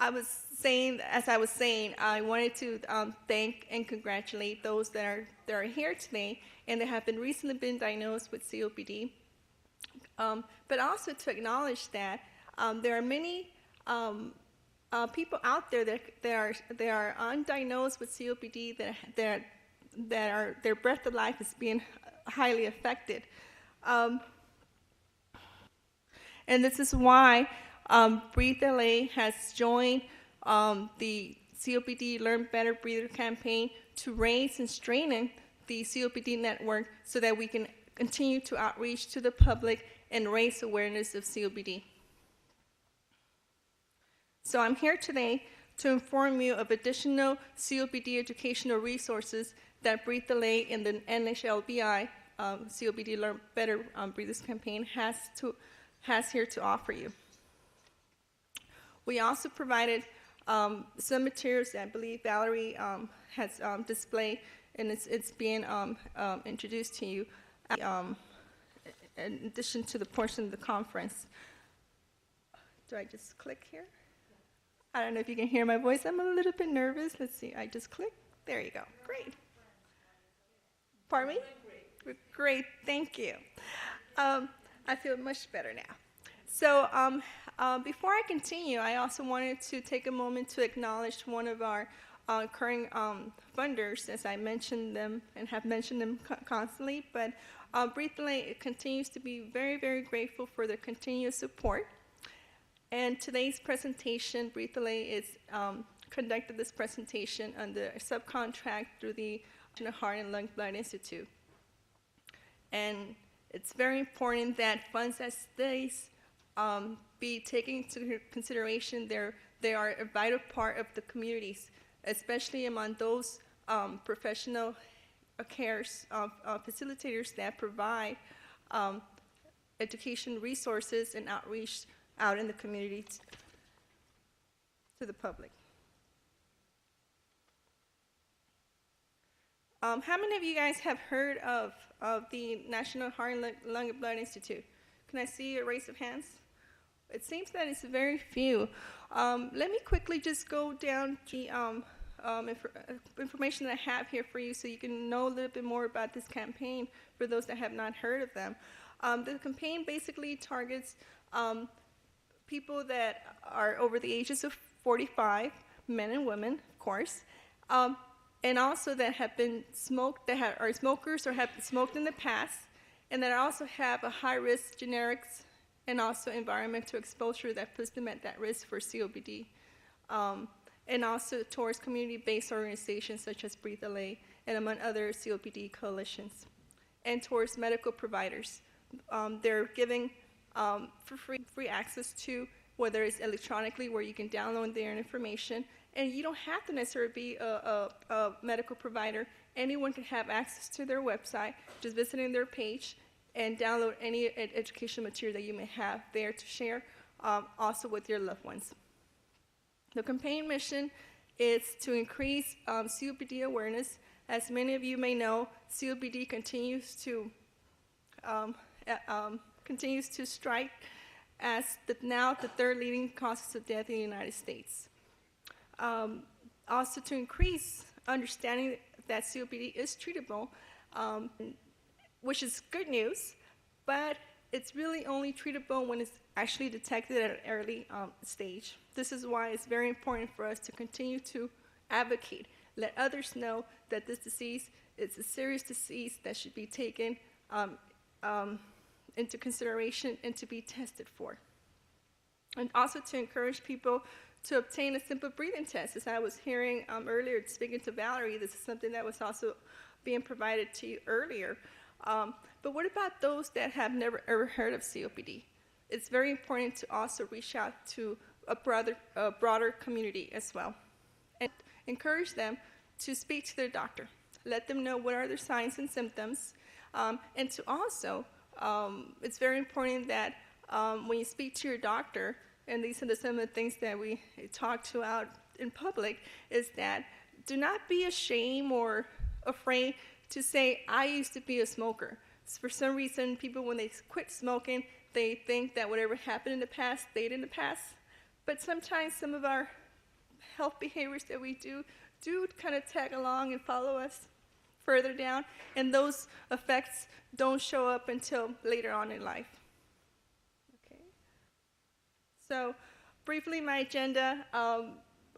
I was saying, I wanted to thank and congratulate those that are here today and that have recently been diagnosed with COPD, but also to acknowledge that there are many people out there that are undiagnosed with COPD that their breath of life is being highly affected, and this is why Breathe LA has joined the COPD Learn Better Breather campaign to raise and strengthen the COPD network so that we can continue to outreach to the public and raise awareness of COPD. So I'm here today to inform you of additional COPD educational resources that Breathe the Lay and the NHLBI COPD Learn Better Breathers campaign has here to offer you. We also provided some materials that I believe Valerie has displayed, and it's being introduced to you in addition to the portion of the conference. Do I just click here? I don't know if you can hear my voice. I'm a little bit nervous. Let's see. I just click. There you go. Great. Pardon me? Great. Thank you. I feel much better now. So before I continue, I also wanted to take a moment to acknowledge one of our current funders, as I mentioned them and have mentioned them constantly. But Breathe the Lay continues to be very, very grateful for their continuous support. And today's presentation, Breathe the Lay is conducted this presentation under a subcontract through the National Heart and Lung Blood Institute. And it's very important that funds as these be taken into consideration. They are a vital part of the communities, especially among those professional cares facilitators that provide education resources and outreach out in the community to the public. How many of you guys have heard of the National Heart and Lung and Blood Institute? Can I see a raise of hands? It seems that it's very few. Let me quickly just go down the information that I have here for you so you can know a little bit more about this campaign for those that have not heard of them. The campaign basically targets people that are over the ages of 45, men and women, of course, and also that have been smoked, that are smokers or have smoked in the past, and that also have a high-risk generics and also environmental exposure that puts them at that risk for COPD. And also towards community-based organizations such as Breathe the Lay and among other COPD coalitions. And towards medical providers. They're giving for free access to, whether it's electronically where you can download their information, and you don't have to necessarily be a medical provider. Anyone can have access to their website, just visiting their page and download any educational material that you may have there to share, also with your loved ones. The campaign mission is to increase COPD awareness. As many of you may know, COPD continues to strike as now the third leading cause of death in the United States. Also to increase understanding that COPD is treatable, which is good news, but it's really only treatable when it's actually detected at an early stage. This is why it's very important for us to continue to advocate, let others know that this disease is a serious disease that should be taken into consideration and to be tested for. And also to encourage people to obtain a simple breathing test. As I was hearing earlier, speaking to Valerie, this is something that was also being provided to you earlier. But what about those that have never ever heard of COPD? It's very important to also reach out to a broader community as well. And encourage them to speak to their doctor. Let them know what are their signs and symptoms. And to also, it's very important that when you speak to your doctor, and these are some of the things that we talk to out in public, is that do not be ashamed or afraid to say, I used to be a smoker. For some reason, people, when they quit smoking, they think that whatever happened in the past stayed in the past. But sometimes some of our health behaviors that we do kind of tag along and follow us further down, and those effects don't show up until later on in life. Okay. So briefly, my agenda,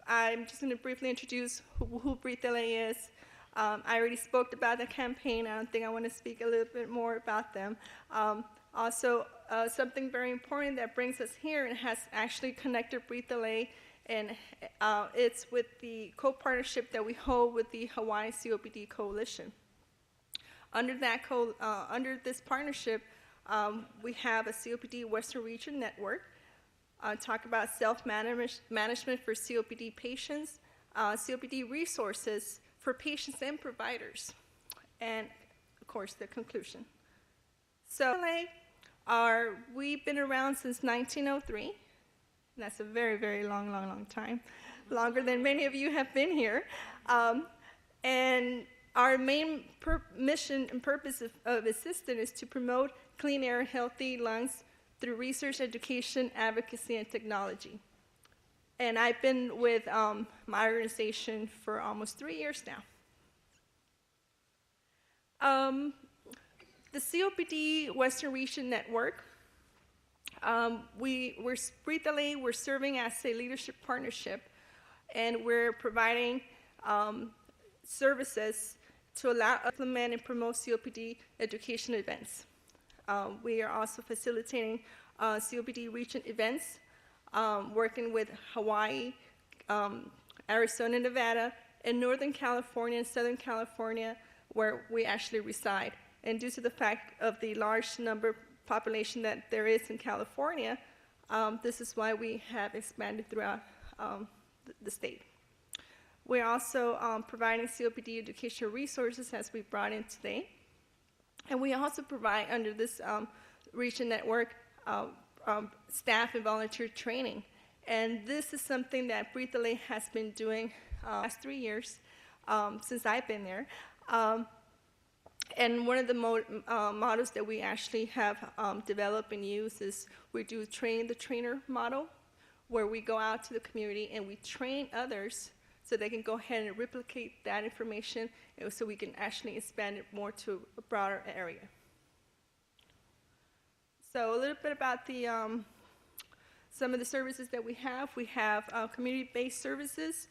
I'm just going to briefly introduce who Breathe the Lay is. I already spoke about the campaign. I don't think I want to speak a little bit more about them. Also, something very important that brings us here and has actually connected Breathe the Lay, and it's with the co-partnership that we hold with the Hawaii COPD Coalition. under under this partnership, we have a COPD Western Region Network. Talk about self-management for COPD patients, COPD resources for patients and providers, and of course the conclusion. So we've been around since 1903. And that's a very, very long time, longer than many of you have been here. And our main mission and purpose of Assistant is to promote clean air, healthy lungs through research, education, advocacy, and technology. And I've been with my organization for almost 3 years now. The COPD Western Region Network, we're serving as a leadership partnership, and we're providing services to allow implement and promote COPD education events. We are also facilitating COPD region events, working with Hawaii, Arizona, Nevada, and Northern California and Southern California, where we actually reside. And due to the fact of the large number population that there is in California, this is why we have expanded throughout the state. We're also providing COPD educational resources as we brought in today. And we also provide, under this region network, staff and volunteer training. And this is something that Breathe LA has been doing last 3 years since I've been there. And one of the models that we actually have developed and used is we do train the trainer model, where we go out to the community and we train others so they can go ahead and replicate that information, so we can actually expand it more to a broader area. So a little bit about the some of the services that we have. We have community-based services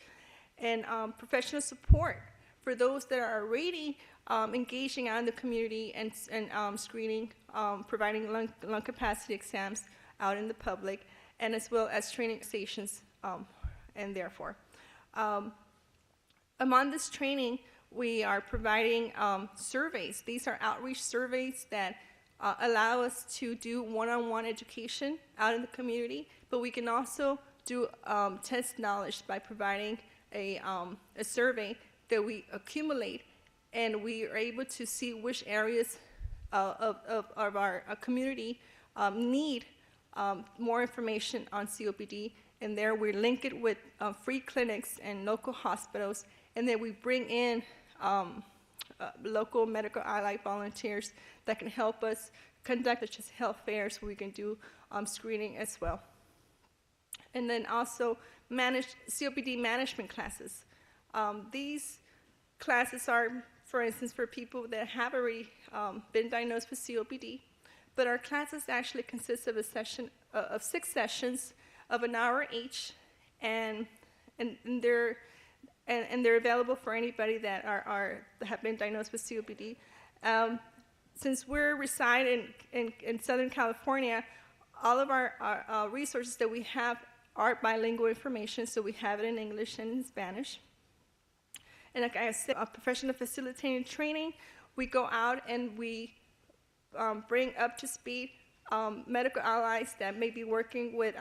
and professional support for those that are already engaging out in the community and screening, providing lung capacity exams out in the public, and as well as training stations, and therefore. Among this training, we are providing surveys. These are outreach surveys that allow us to do one-on-one education out in the community, but we can also do test knowledge by providing a survey that we accumulate, and we are able to see which areas of our community need more information on COPD, and there we link it with free clinics and local hospitals, and then we bring in local medical allied volunteers that can help us conduct such as health fairs where we can do screening as well. And then also manage COPD management classes. These classes are, for instance, for people that have already been diagnosed with COPD, but our classes actually consist of of 6 sessions of an hour each, and they're available for anybody that have been diagnosed with COPD. Since we're reside in Southern California, all of our resources that we have are bilingual information, so we have it in English and in Spanish. And like I said, professional facilitating training, we go out and we bring up to speed medical allies that may be working with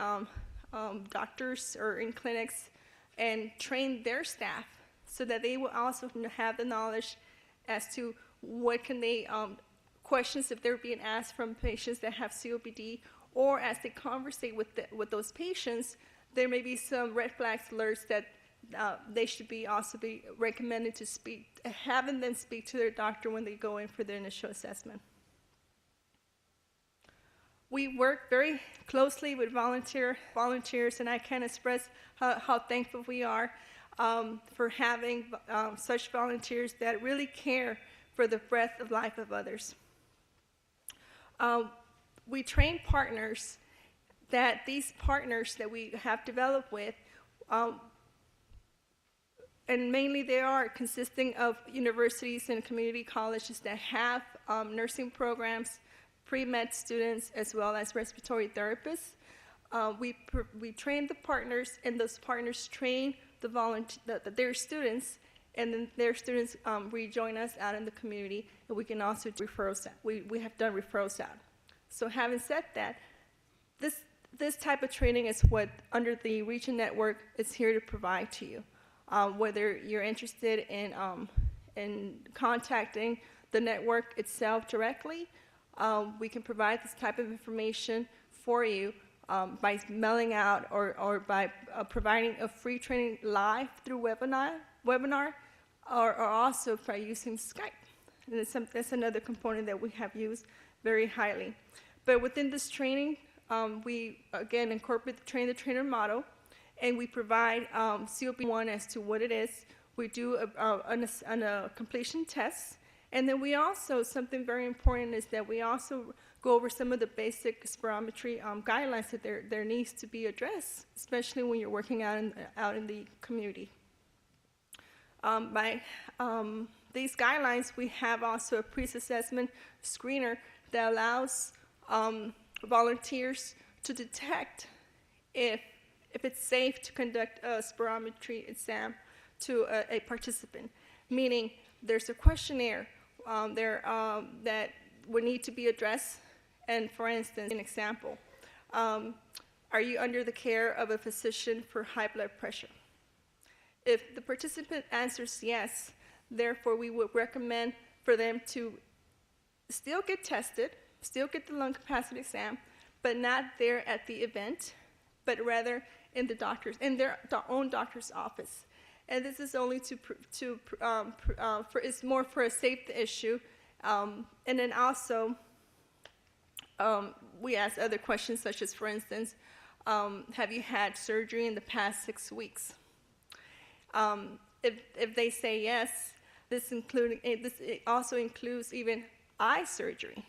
doctors or in clinics, and train their staff so that they will also have the knowledge as to what can they, questions if they're being asked from patients that have COPD, or as they conversate with those patients, there may be some red flags alerts that they should also be recommended to having them speak to their doctor when they go in for their initial assessment. We work very closely with volunteers, and I can't express how thankful we are for having such volunteers that really care for the breath of life of others. We train partners these partners that we have developed with, and mainly they are consisting of universities and community colleges that have nursing programs, pre-med students, as well as respiratory therapists. We train the partners, and those partners train their students, and then their students rejoin us out in the community, and we can also do referrals out. We have done referrals out. So having said that, this type of training is what under the Region Network is here to provide to you. Whether you're interested in contacting the network itself directly, we can provide this type of information for you by mailing out or by providing a free training live through webinar, or also by using Skype. And that's another component that we have used very highly. But within this training, we again incorporate the train the trainer model, and we provide COPD-1 as to what it is. We do a completion test, and then we also, something very important is that we also go over some of the basic spirometry guidelines that there needs to be addressed, especially when you're working out in the community. By these guidelines, we have also a pre-assessment screener that allows volunteers to detect if it's safe to conduct a spirometry exam to a participant, meaning there's a questionnaire that would need to be addressed. And for instance, an example, are you under the care of a physician for high blood pressure? If the participant answers yes, therefore we would recommend for them to still get tested, still get the lung capacity exam, but not there at the event, but rather in their own doctor's office. And this is only it's more for a safety issue. And then also, we ask other questions such as, for instance, have you had surgery in the past 6 weeks? If they say yes, this also includes even eye surgery.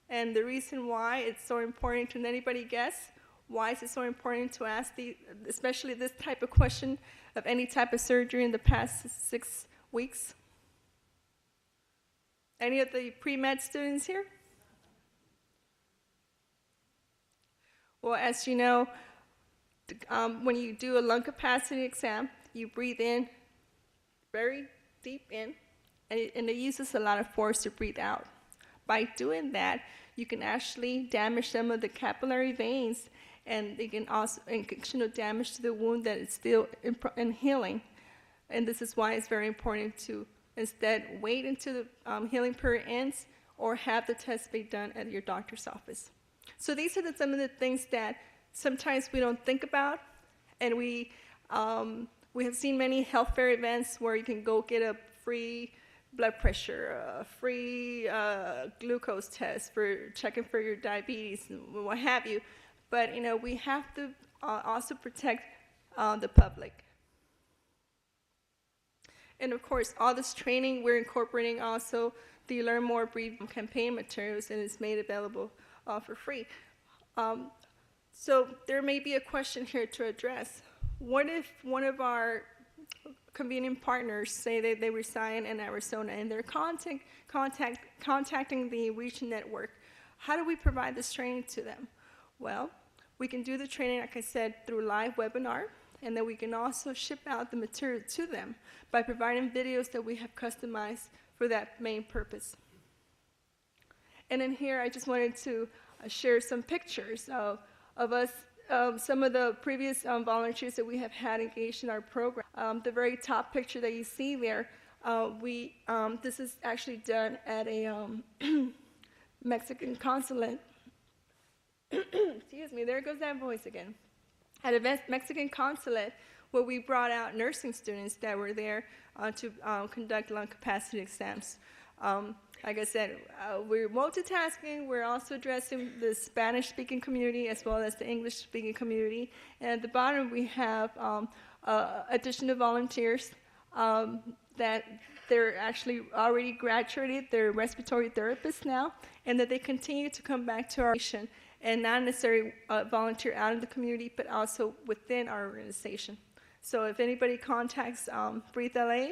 And the reason why it's so important, can anybody guess? Why is it so important to ask especially this type of question of any type of surgery in the past 6 weeks? Any of the pre-med students here? Well, as you know, when you do a lung capacity exam, you breathe in very deep in, and it uses a lot of force to breathe out. By doing that, you can actually damage some of the capillary veins, and they can also additional damage to the wound that is still in healing. And this is why it's very important to instead wait until the healing period ends or have the test be done at your doctor's office. So these are some of the things that sometimes we don't think about, and we have seen many health fair events where you can go get a free blood pressure, a free glucose test for checking for your diabetes and what have you. But we have to also protect the public. And of course, all this training, we're incorporating also the Learn More Breathe campaign materials, and it's made available for free. So there may be a question here to address. What if one of our convenient partners say that they reside in Arizona and they're contacting the Region Network? How do we provide this training to them? Well, we can do the training, like I said, through live webinar, and then we can also ship out the material to them by providing videos that we have customized for that main purpose. And in here, I just wanted to share some pictures of us, some of the previous volunteers that we have had engaged in our program. The very top picture that you see there, this is actually done at a Mexican consulate. Excuse me, there goes that voice again. At a Mexican consulate, where we brought out nursing students that were there to conduct lung capacity exams. Like I said, we're multitasking. We're also addressing the Spanish-speaking community as well as the English-speaking community. And at the bottom, we have additional volunteers that they're actually already graduated. They're respiratory therapists now, and that they continue to come back to our nation and not necessarily volunteer out in the community, but also within our organization. So if anybody contacts Breathe LA,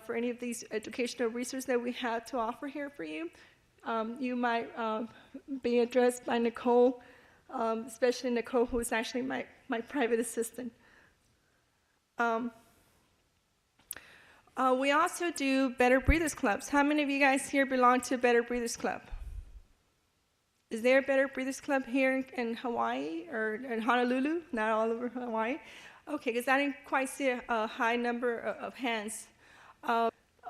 for any of these educational resources that we have to offer here for you, you might be addressed by Nicole, especially Nicole, who is actually my private assistant. We also do Better Breathers Clubs. How many of you guys here belong to a Better Breathers Club? Is there a Better Breathers Club here in Hawaii or in Honolulu? Not all over Hawaii? Okay, because I didn't quite see a high number of hands.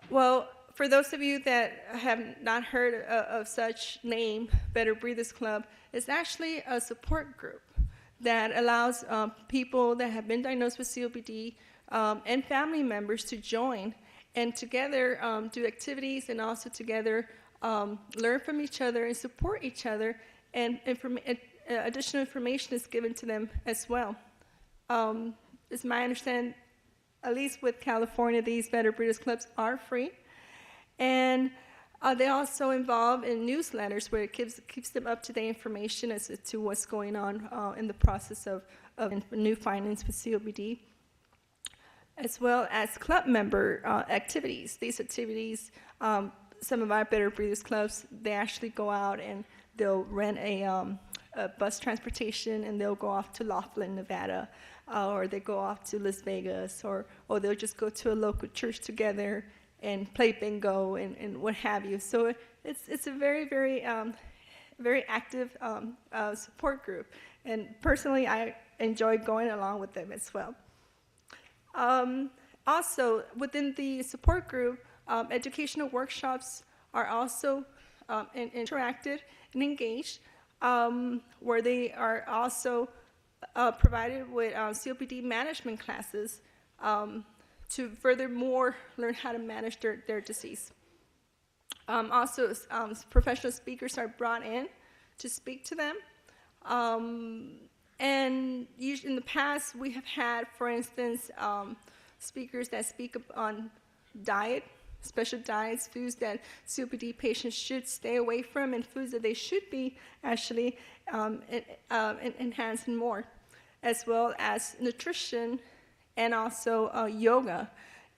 Well, for those of you that have not heard of such name, Better Breathers Club, it's actually a support group that allows people that have been diagnosed with COPD and family members to join and together do activities and also together learn from each other and support each other, and additional information is given to them as well. It's my understanding, at least with California, these Better Breeders Clubs are free, and they also involve in newsletters where it keeps them up to date information as to what's going on in the process of new findings with COPD, as well as club member activities. These activities, some of our Better Breeders Clubs, they actually go out and they'll rent a bus transportation and they'll go off to Laughlin, Nevada, or they go off to Las Vegas, or they'll just go to a local church together and play bingo and what have you. So it's a very, very, very active support group. And personally, I enjoy going along with them as well. Also, within the support group, educational workshops are also interactive and engaged, where they are also provided with COPD management classes to furthermore learn how to manage their disease. Also, professional speakers are brought in to speak to them. And usually in the past, we have had, for instance, speakers that speak on diet, special diets, foods that COPD patients should stay away from, and foods that they should be actually enhancing more, as well as nutrition and also yoga.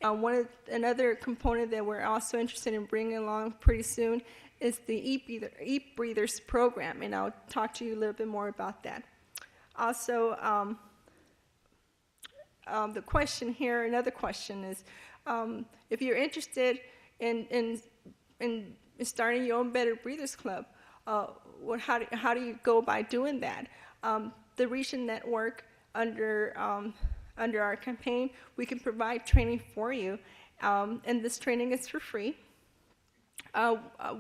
Another component that we're also interested in bringing along pretty soon is the Eat Breathers program, and I'll talk to you a little bit more about that. Also, the question here, another question is, if you're interested in starting your own Better Breathers Club, how do you go by doing that? The Region Network, under our campaign, we can provide training for you, and this training is for free.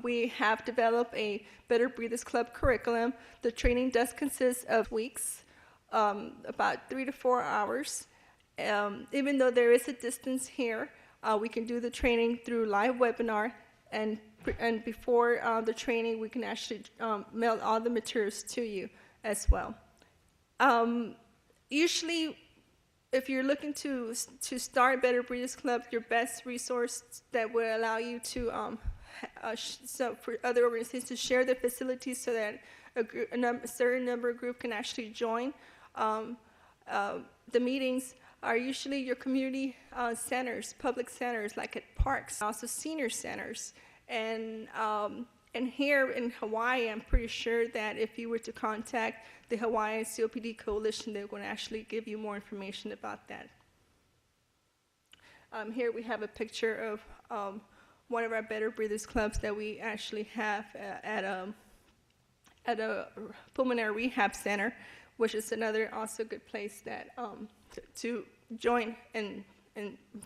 We have developed a Better Breathers Club curriculum. The training does consist of weeks, about 3 to 4 hours. Even though there is a distance here, we can do the training through live webinar, and before the training, we can actually mail all the materials to you as well. Usually, if you're looking to start Better Breeders Club, your best resource that will allow you to, so for other organizations to share their facilities so that a certain number of group can actually join the meetings, are usually your community centers, public centers, like at parks, also senior centers. And here in Hawaii, I'm pretty sure that if you were to contact the Hawaiian COPD Coalition, they're going to actually give you more information about that. Here we have a picture of one of our Better Breathers Clubs that we actually have at a pulmonary rehab center, which is another also good place that to join and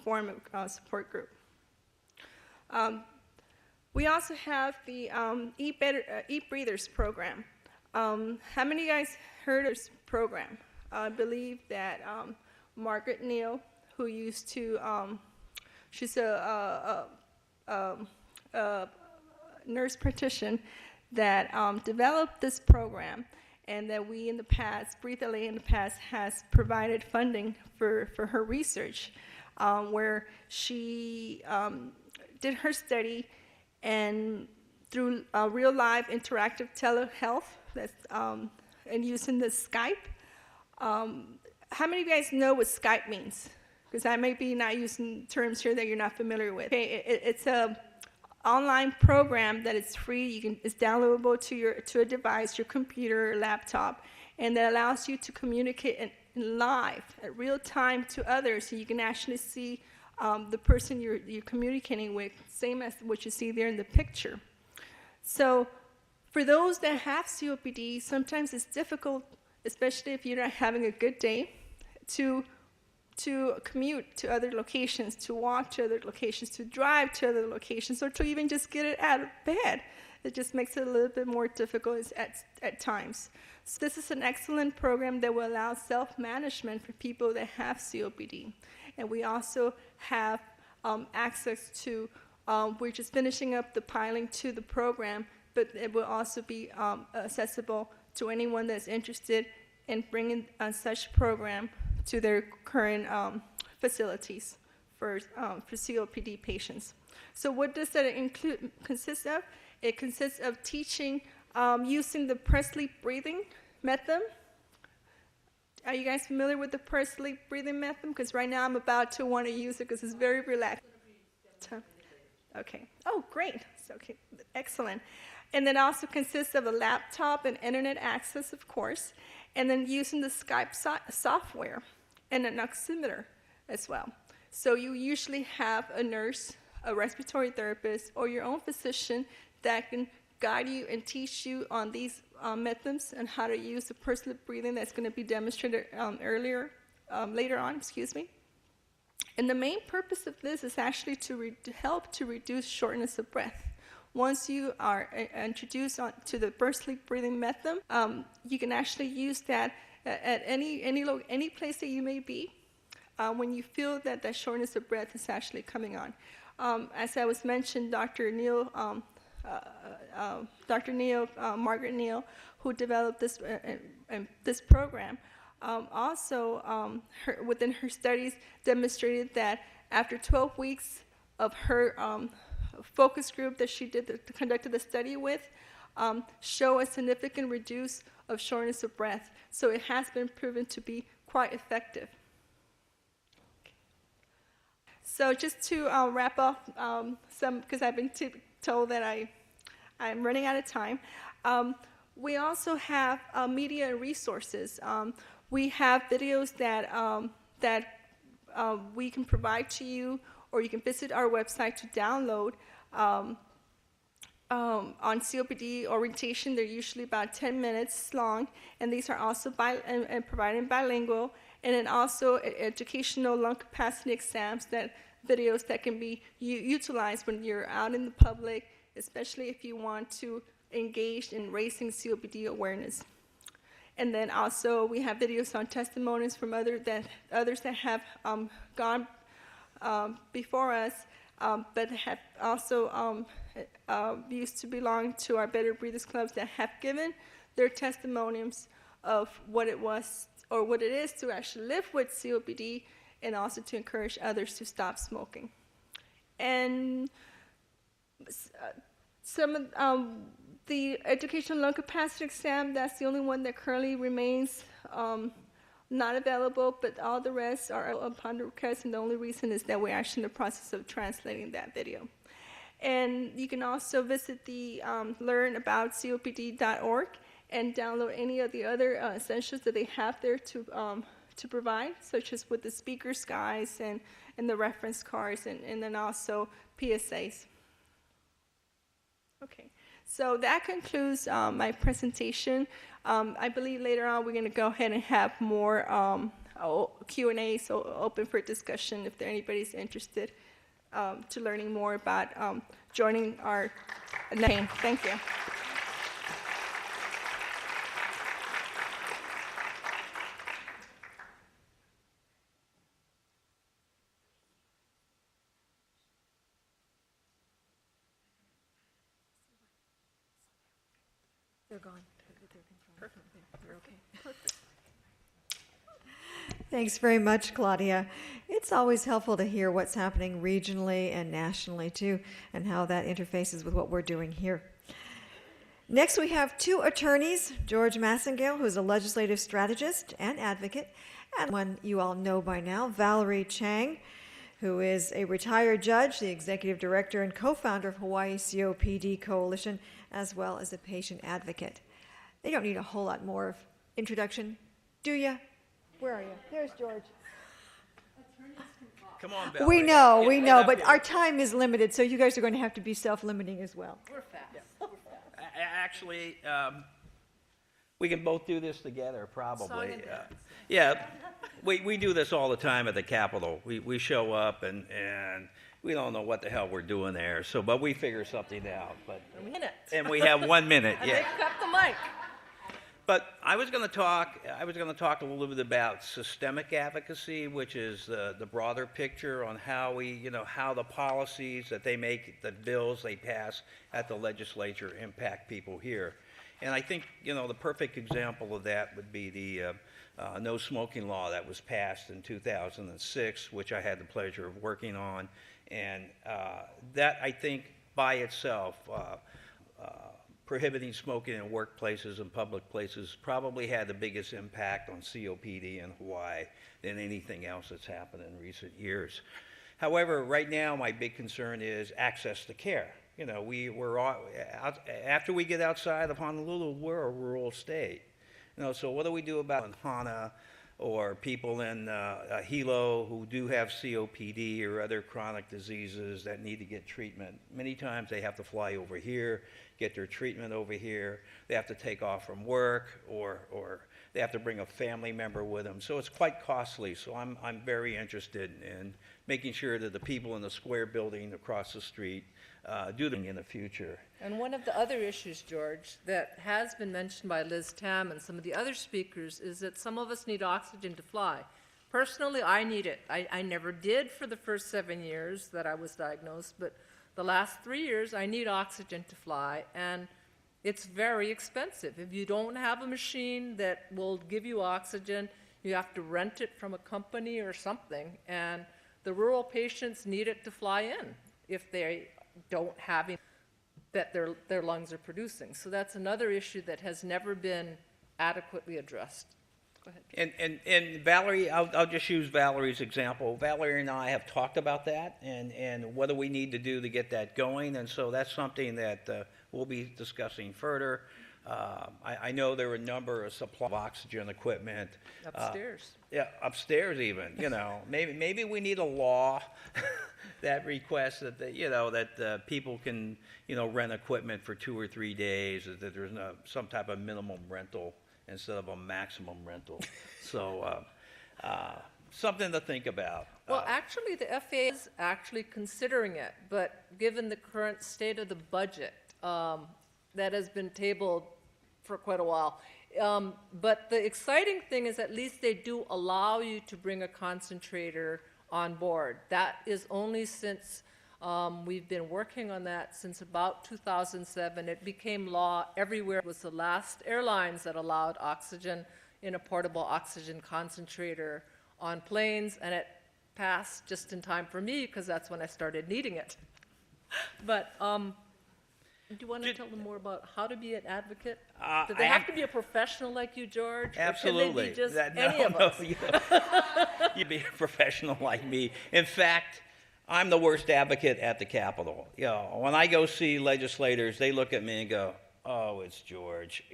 form a support group. We also have the Eat Breathers program. How many of you guys heard of this program? I believe that Margaret Neal, who used to, she's a nurse practitioner that developed this program, and that we in the past, Breathe LA in the past, has provided funding for her research, where she did her study, and through real live interactive telehealth, and using the Skype. How many of you guys know what Skype means? Because I may be not using terms here that you're not familiar with. Okay, it's a online program that is free. It's downloadable to a device, your computer, or laptop, and that allows you to communicate in live, at real time, to others. So you can actually see the person you're communicating with, same as what you see there in the picture. So for those that have COPD, sometimes it's difficult, especially if you're not having a good day, to commute to other locations, to walk to other locations, to drive to other locations, or to even just get it out of bed. It just makes it a little bit more difficult at times. So this is an excellent program that will allow self-management for people that have COPD. And we also have access to, we're just finishing up the piling to the program, but it will also be accessible to anyone that's interested in bringing such program to their current facilities for COPD patients. So what does that consist of? It consists of teaching using the Presley breathing method. Are you guys familiar with the Presley breathing method? Because right now I'm about to want to use it because it's very relaxed. Okay. Oh, great. So, okay, excellent. And then also consists of a laptop and internet access, of course, and then using the Skype software and an oximeter as well. So you usually have a nurse, a respiratory therapist, or your own physician that can guide you and teach you on these methods and how to use the Presley breathing that's going to be demonstrated later on, excuse me. And the main purpose of this is actually to help to reduce shortness of breath. Once you are introduced to the Presley breathing method, you can actually use that at any place that you may be when you feel that shortness of breath is actually coming on. As I was mentioned, Margaret Neal, who developed this program, also within her studies demonstrated that after 12 weeks of her focus group that she conducted the study with, show a significant reduce of shortness of breath. So it has been proven to be quite effective. So just to wrap up because I've been told that I'm running out of time. We also have media and resources. We have videos that we can provide to you, or you can visit our website to download. On COPD orientation, they're usually about 10 minutes long, and these are also provided bilingual, and then also educational lung capacity exams, videos that can be utilized when you're out in the public, especially if you want to engage in raising COPD awareness. And then also we have videos on testimonies from others that have gone before us, but have also used to belong to our Better Breathers Clubs that have given their testimonies of what it was or what it is to actually live with COPD, and also to encourage others to stop smoking. And some of the educational lung capacity exam, that's the only one that currently remains not available, but all the rest are upon request, and the only reason is that we're actually in the process of translating that video. And you can also visit the learnaboutcopd.org and download any of the other essentials that they have there to provide, such as with the speakers guides and the reference cards, and then also PSAs. Okay, so that concludes my presentation. I believe later on we're going to go ahead and have more Q&A, so open for discussion if anybody's interested to learning more about joining our name. Thank you. They're gone. Perfect. They're okay. Perfect. Thanks very much, Claudia. It's always helpful to hear what's happening regionally and nationally, too, and how that interfaces with what we're doing here. Next, we have two attorneys, George Massengale, who's a legislative strategist and advocate, and one you all know by now, Valerie Chang, who is a retired judge, the executive director and co-founder of Hawaii COPD Coalition, as well as a patient advocate. They don't need a whole lot more of introduction, do you? Where are you? There's George. Come on, Valerie. We know, Get up but here. our time is limited, so you guys are going to have to be self-limiting as well. We're fast. Actually, we can both do this together, probably. Song and dance. Yeah, we do this all the time at the Capitol. We show up and we don't know what the hell we're doing there. So, but we figure something out. But Minute. and we have 1 minute. And Yeah. they cut the mic. But I was going to talk a little bit about systemic advocacy, which is the broader picture on how how the policies that they make, the bills they pass at the legislature impact people here. And I think, the perfect example of that would be the no smoking law that was passed in 2006, which I had the pleasure of working on. And that, I think, by itself, prohibiting smoking in workplaces and public places probably had the biggest impact on COPD in Hawaii than anything else that's happened in recent years. However, right now my big concern is access to care. We're after we get outside of Honolulu, we're a rural state. So what do we do about Hana or people in Hilo who do have COPD or other chronic diseases that need to get treatment? Many times they have to fly over here, get their treatment over here. They have to take off from work, or they have to bring a family member with them. So it's quite costly. So I'm very interested in making sure that the people in the square building across the street do them in the future. And one of the other issues, George, that has been mentioned by Liz Tam and some of the other speakers is that some of us need oxygen to fly. Personally, I need it. I never did for the first 7 years that I was diagnosed, but the last 3 years I need oxygen to fly, and it's very expensive. If you don't have a machine that will give you oxygen, you have to rent it from a company or something, and the rural patients need it to fly in if they don't have it that their lungs are producing. So that's another issue that has never been adequately addressed. Go ahead. And Valerie, I'll just use Valerie's example. Valerie and I have talked about that and what do we need to do to get that going. And so that's something that we'll be discussing further. I know there are a number of supply of oxygen equipment. Upstairs. Yeah, upstairs even. Maybe we need a law that requests that people can rent equipment for 2 or 3 days. That there's some type of minimum rental instead of a maximum rental. So something to think about. Well, actually, the FAA is actually considering it, but given the current state of the budget, that has been tabled for quite a while. But the exciting thing is at least they do allow you to bring a concentrator on board. That is only since we've been working on that since about 2007. It became law everywhere. It was the last airlines that allowed oxygen in a portable oxygen concentrator on planes, and it passed just in time for me because that's when I started needing it. But do you want to tell them more about how to be an advocate? Do they have to be a professional like you, George? Absolutely. Or can they be just That- any of us? You'd be a professional like me. In fact, I'm the worst advocate at the Capitol. When I go see legislators, they look at me and go, "Oh, it's George."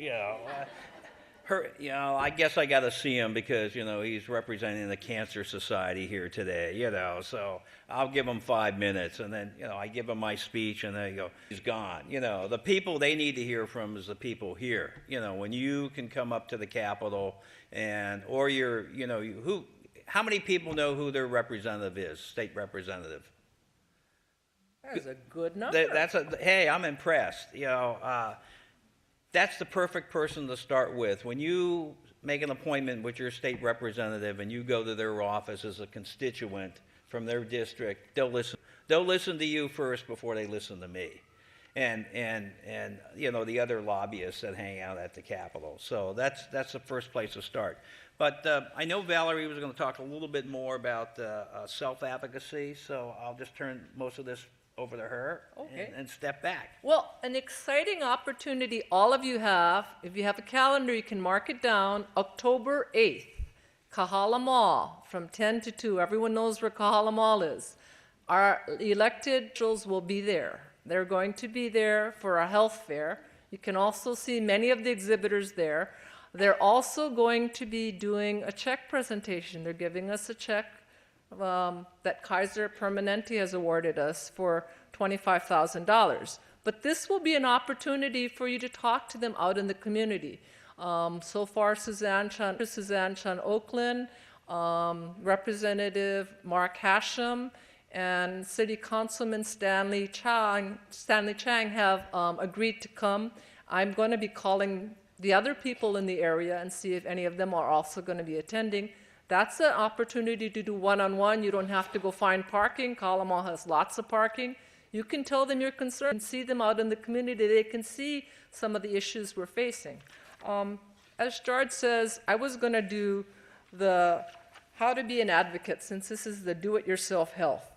I guess I got to see him because he's representing the Cancer Society here today. So I'll give him 5 minutes, and then I give him my speech, and then he's gone. The people they need to hear from is the people here. When you can come up to the Capitol, how many people know who their representative is, state representative? That's a good number. Hey, I'm impressed. That's the perfect person to start with. When you make an appointment with your state representative and you go to their office as a constituent from their district, they'll listen to you first before they listen to me. And the other lobbyists that hang out at the Capitol. So that's the first place to start. But I know Valerie was going to talk a little bit more about self-advocacy, so I'll just turn most of this over to her and step back. Well, an exciting opportunity all of you have. If you have a calendar, you can mark it down. October 8th, Kahala Mall from 10 to 2. Everyone knows where Kahala Mall is. Our elected officials will be there. They're going to be there for a health fair. You can also see many of the exhibitors there. They're also going to be doing a check presentation. They're giving us a check that Kaiser Permanente has awarded us for $25,000. But this will be an opportunity for you to talk to them out in the community. So far, Suzanne Chan Oakland, Representative Mark Hashem, and City Councilman Stanley Chang have agreed to come. I'm going to be calling the other people in the area and see if any of them are also going to be attending. That's an opportunity to do one-on-one. You don't have to go find parking. Kalamal has lots of parking. You can tell them your concern and see them out in the community. They can see some of the issues we're facing. As George says, I was going to do the how to be an advocate, since this is the do-it-yourself health.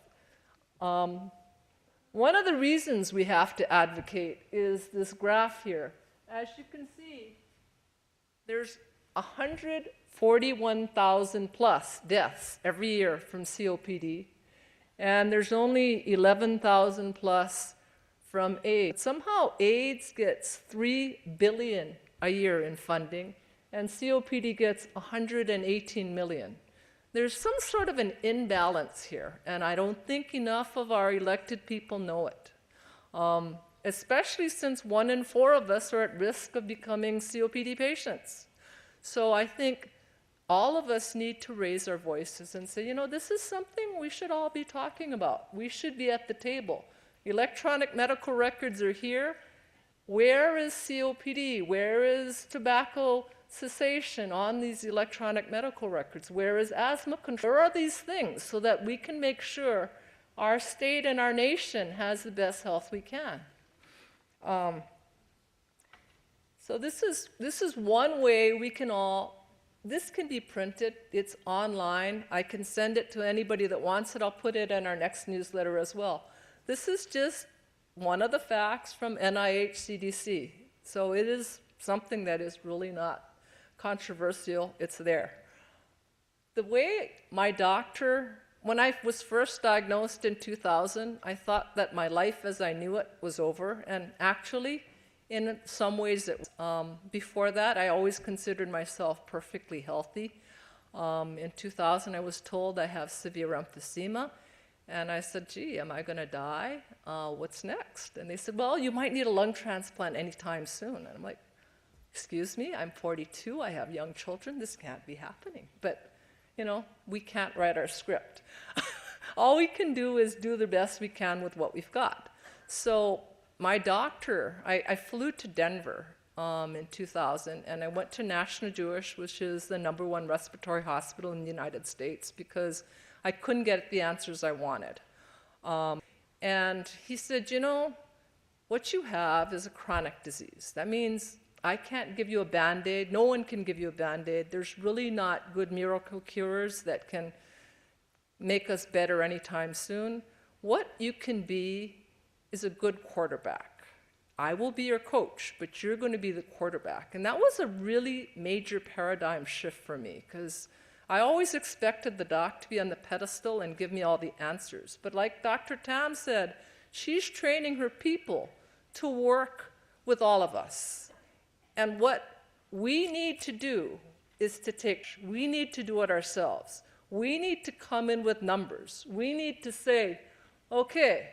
One of the reasons we have to advocate is this graph here. As you can see, there's 141,000 plus deaths every year from COPD, and there's only 11,000 plus from AIDS. Somehow AIDS gets $3 billion a year in funding, and COPD gets 118 million. There's some sort of an imbalance here, and I don't think enough of our elected people know it. Especially since 1 in 4 of us are at risk of becoming COPD patients. So I think all of us need to raise our voices and say, you know, this is something we should all be talking about. We should be at the table. Electronic medical records are here. Where is COPD? Where is tobacco cessation on these electronic medical records? Where is asthma control? Where are these things so that we can make sure our state and our nation has the best health we can? So this is one way we can all, this can be printed, it's online. I can send it to anybody that wants it. I'll put it in our next newsletter as well. This is just one of the facts from NIH CDC. So it is something that is really not controversial, it's there. The way my doctor, when I was first diagnosed in 2000, I thought that my life as I knew it was over, and actually, in some ways, it was. Before that, I always considered myself perfectly healthy. In 2000, I was told I have severe emphysema, and I said, gee, am I going to die? What's next? And they said, well, you might need a lung transplant anytime soon. And I'm like, excuse me, I'm 42, I have young children, this can't be happening. But, you know, we can't write our script. All we can do is do the best we can with what we've got. So my doctor, I flew to Denver in 2000, and I went to National Jewish, which is the #1 respiratory hospital in the United States, because I couldn't get the answers I wanted. And he said, you know, what you have is a chronic disease. That means I can't give you a Band-Aid. No one can give you a Band-Aid. There's really not good miracle cures that can make us better anytime soon. What you can be is a good quarterback. I will be your coach, but you're going to be the quarterback. And that was a really major paradigm shift for me, because I always expected the doc to be on the pedestal and give me all the answers. But like Dr. Tam said, she's training her people to work with all of us. And what we need to do is we need to do it ourselves. We need to come in with numbers. We need to say, okay,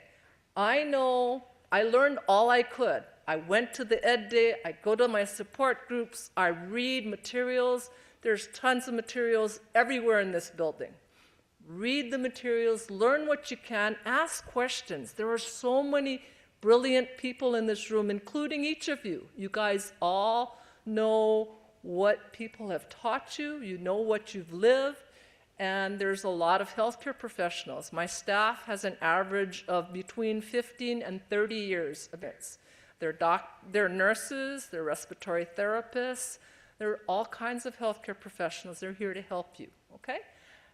I know I learned all I could. I went to the Ed Day, I go to my support groups, I read materials. There's tons of materials everywhere in this building. Read the materials, learn what you can, ask questions. There are so many brilliant people in this room, including each of you. You guys all know what people have taught you, you know what you've lived, and there's a lot of healthcare professionals. My staff has an average of between 15 and 30 years of it. They're nurses, they're respiratory therapists, there are all kinds of healthcare professionals. They're here to help you, okay?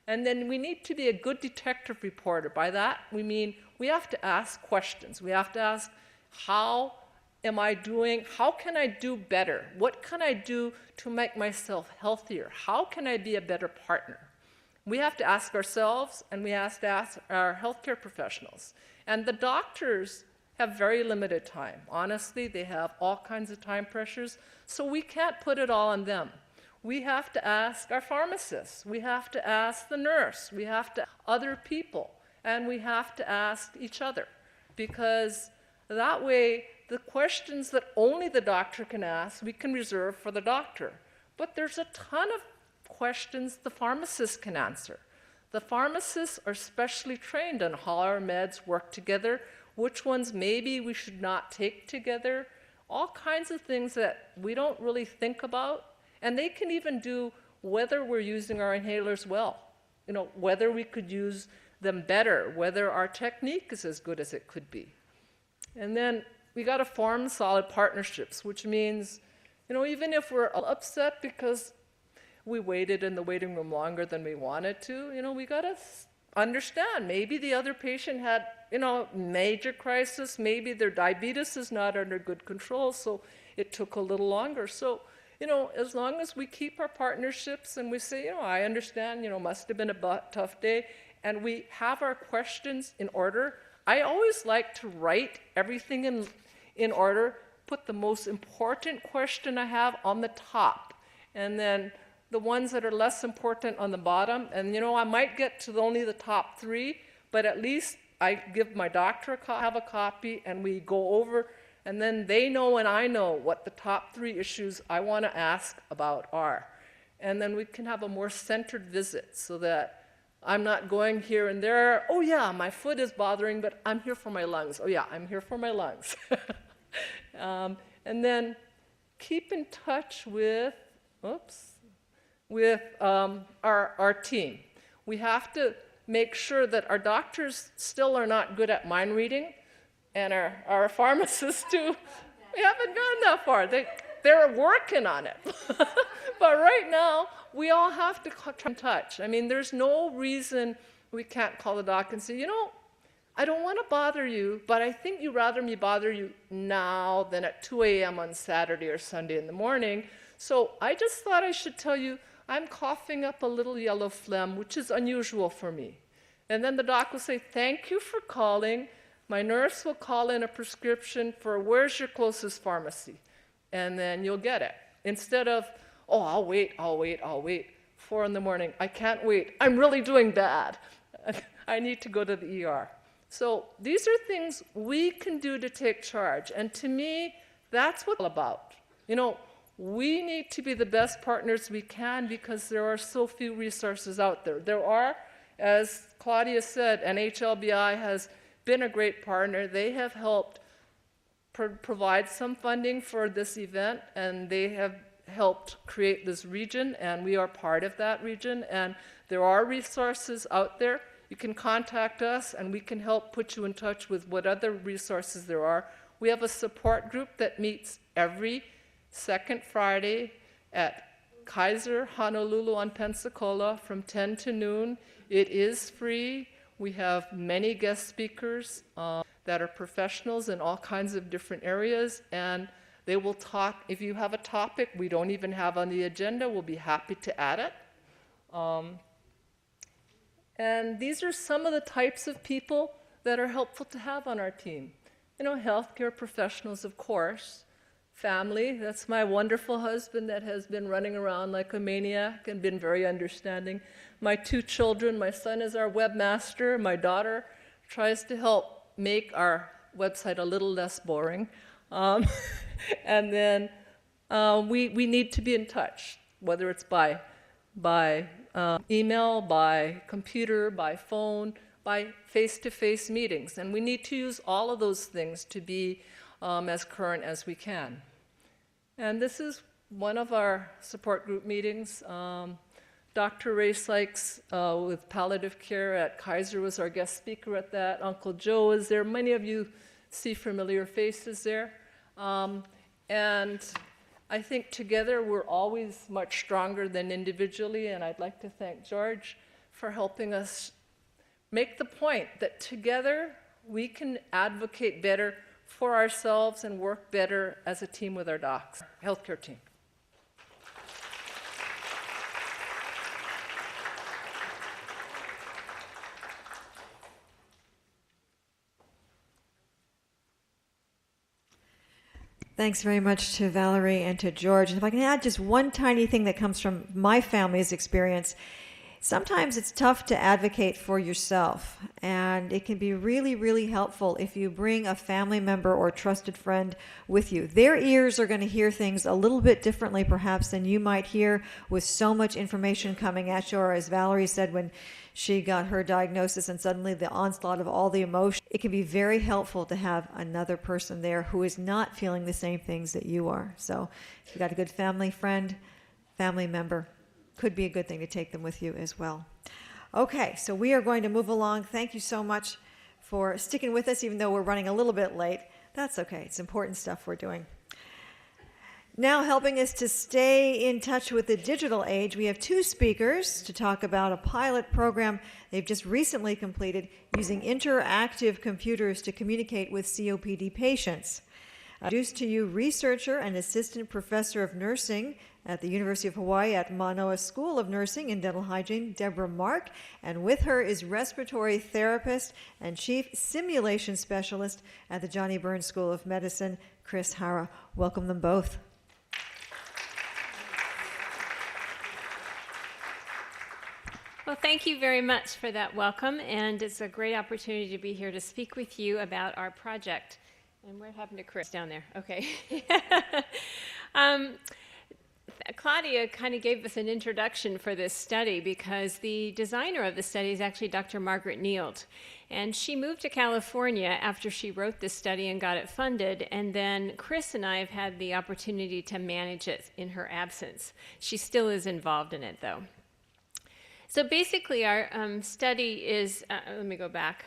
And then we need to be a good detective reporter. By that, we mean we have to ask questions. We have to ask, how am I doing? How can I do better? What can I do to make myself healthier? How can I be a better partner? We have to ask ourselves, and we have to ask our healthcare professionals. And the doctors have very limited time. Honestly, they have all kinds of time pressures, so we can't put it all on them. we have to ask our pharmacists, we have to ask the nurse, we have to other people, and we have to ask each other, because that way the questions that only the doctor can ask, we can reserve for the doctor. But there's a ton of questions the pharmacist can answer. The pharmacists are specially trained on how our meds work together, which ones maybe we should not take together, all kinds of things that we don't really think about. And they can even do whether we're using our inhalers well, whether we could use them better, whether our technique is as good as it could be. And then we got to form solid partnerships, which means, even if we're upset because we waited in the waiting room longer than we wanted to, we got to understand maybe the other patient had, major crisis, maybe their diabetes is not under good control, so it took a little longer. So, as long as we keep our partnerships and we say, I understand, must have been a tough day, and we have our questions in order. I always like to write everything in order, put the most important question I have on the top, and then the ones that are less important on the bottom. And I might get to only the top 3, but at least I give my doctor have a copy, and we go over, and then they know and I know what the top 3 issues I want to ask about are. And then we can have a more centered visit so that I'm not going here and there. Oh yeah, my foot is bothering, but I'm here for my lungs. Oh yeah, I'm here for my lungs. And then keep in touch with, our team. We have to make sure that our doctors still are not good at mind reading, and our pharmacists too. We haven't gone that far. They're working on it. But right now, we all have to try and touch. I mean, there's no reason we can't call the doc and say, I don't want to bother you, but I think you'd rather me bother you now than at 2 a.m. on Saturday or Sunday in the morning. So I just thought I should tell you I'm coughing up a little yellow phlegm, which is unusual for me. And then the doc will say, thank you for calling. My nurse will call in a prescription for where's your closest pharmacy? And then you'll get it. Instead of, I'll wait. 4 in the morning, I can't wait. I'm really doing bad. I need to go to the ER. So these are things we can do to take charge. And to me, that's what it's all about. We need to be the best partners we can because there are so few resources out there. There are, as Claudia said, NHLBI has been a great partner. They have helped provide some funding for this event, and they have helped create this region, and we are part of that region. And there are resources out there. You can contact us, and we can help put you in touch with what other resources there are. We have a support group that meets every second Friday at Kaiser Honolulu on Pensacola from 10 to noon. It is free. We have many guest speakers that are professionals in all kinds of different areas, and they will talk. If you have a topic we don't even have on the agenda, we'll be happy to add it. And these are some of the types of people that are helpful to have on our team. Healthcare professionals, of course. Family, that's my wonderful husband that has been running around like a maniac and been very understanding. My 2 children, my son is our webmaster, my daughter tries to help make our website a little less boring. And then we need to be in touch, whether it's by email, by computer, by phone, by face-to-face meetings. And we need to use all of those things to be as current as we can. And this is one of our support group meetings. Dr. Ray Sykes with palliative care at Kaiser was our guest speaker at that. Uncle Joe is there. Many of you see familiar faces there. And I think together we're always much stronger than individually, and I'd like to thank George for helping us make the point that together we can advocate better for ourselves and work better as a team with our docs, healthcare team. Thanks very much to Valerie and to George. If I can add just one tiny thing that comes from my family's experience, sometimes it's tough to advocate for yourself, and it can be really, really helpful if you bring a family member or trusted friend with you. Their ears are going to hear things a little bit differently, perhaps, than you might hear with so much information coming at you, or as Valerie said, when she got her diagnosis and suddenly the onslaught of all the emotion. It can be very helpful to have another person there who is not feeling the same things that you are. So if you've got a good family friend, family member, could be a good thing to take them with you as well. Okay, so we are going to move along. Thank you so much for sticking with us, even though we're running a little bit late. That's okay. It's important stuff we're doing. Now, helping us to stay in touch with the digital age, we have two speakers to talk about a pilot program they've just recently completed using interactive computers to communicate with COPD patients. Introduced to you researcher and assistant professor of nursing at the University of Hawaii at Manoa School of Nursing and Dental Hygiene, Deborah Mark, and with her is respiratory therapist and chief simulation specialist at the Johnny Burns School of Medicine, Chris Hara. Welcome them both. Well, thank you very much for that welcome, and it's a great opportunity to be here to speak with you about our project. And what happened to Chris down there? Okay. Claudia kind of gave us an introduction for this study because the designer of the study is actually Dr. Margaret Neild. And she moved to California after she wrote this study and got it funded. And then Chris and I have had the opportunity to manage it in her absence. She still is involved in it, though. So basically, our study is, let me go back,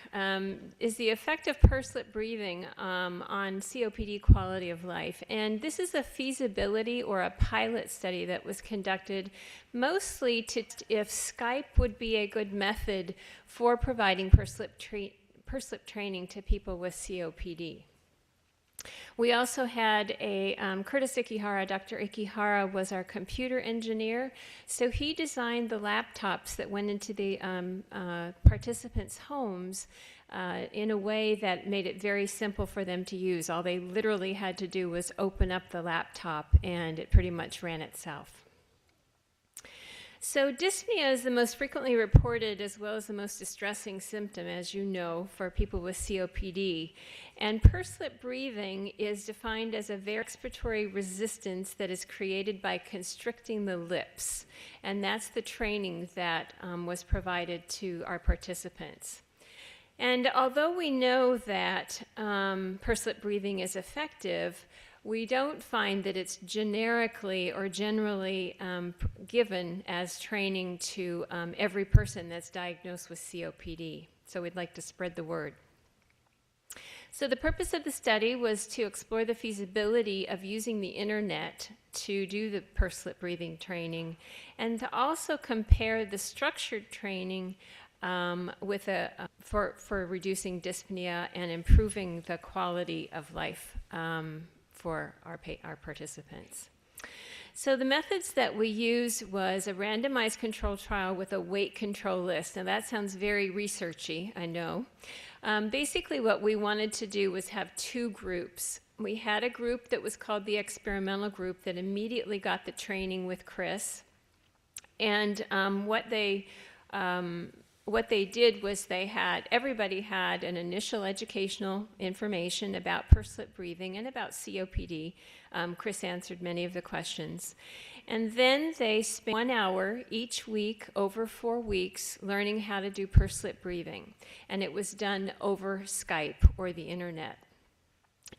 is the effect of pursed-lip breathing on COPD quality of life. And this is a feasibility or a pilot study that was conducted mostly to if Skype would be a good method for providing pursed-lip training to people with COPD. We also had a Curtis Ikihara. Dr. Ikihara was our computer engineer, so he designed the laptops that went into the participants' homes in a way that made it very simple for them to use. All they literally had to do was open up the laptop, and it pretty much ran itself. So dyspnea is the most frequently reported as well as the most distressing symptom, as you know, for people with COPD. And pursed-lip breathing is defined as a respiratory resistance that is created by constricting the lips. And that's the training that was provided to our participants. And although we know that pursed-lip breathing is effective, we don't find that it's generically or generally given as training to every person that's diagnosed with COPD. So we'd like to spread the word. So the purpose of the study was to explore the feasibility of using the internet to do the pursed-lip breathing training and to also compare the structured training for reducing dyspnea and improving the quality of life for our participants. So the methods that we used was a randomized control trial with a weight control list. Now that sounds very researchy, I know. Basically what we wanted to do was have two groups. We had a group that was called the experimental group that immediately got the training with Chris. And what they did was everybody had an initial educational information about pursed-lip breathing and about COPD. Chris answered many of the questions. And then they spent 1 hour each week over 4 weeks learning how to do pursed-lip breathing. And it was done over Skype or the internet.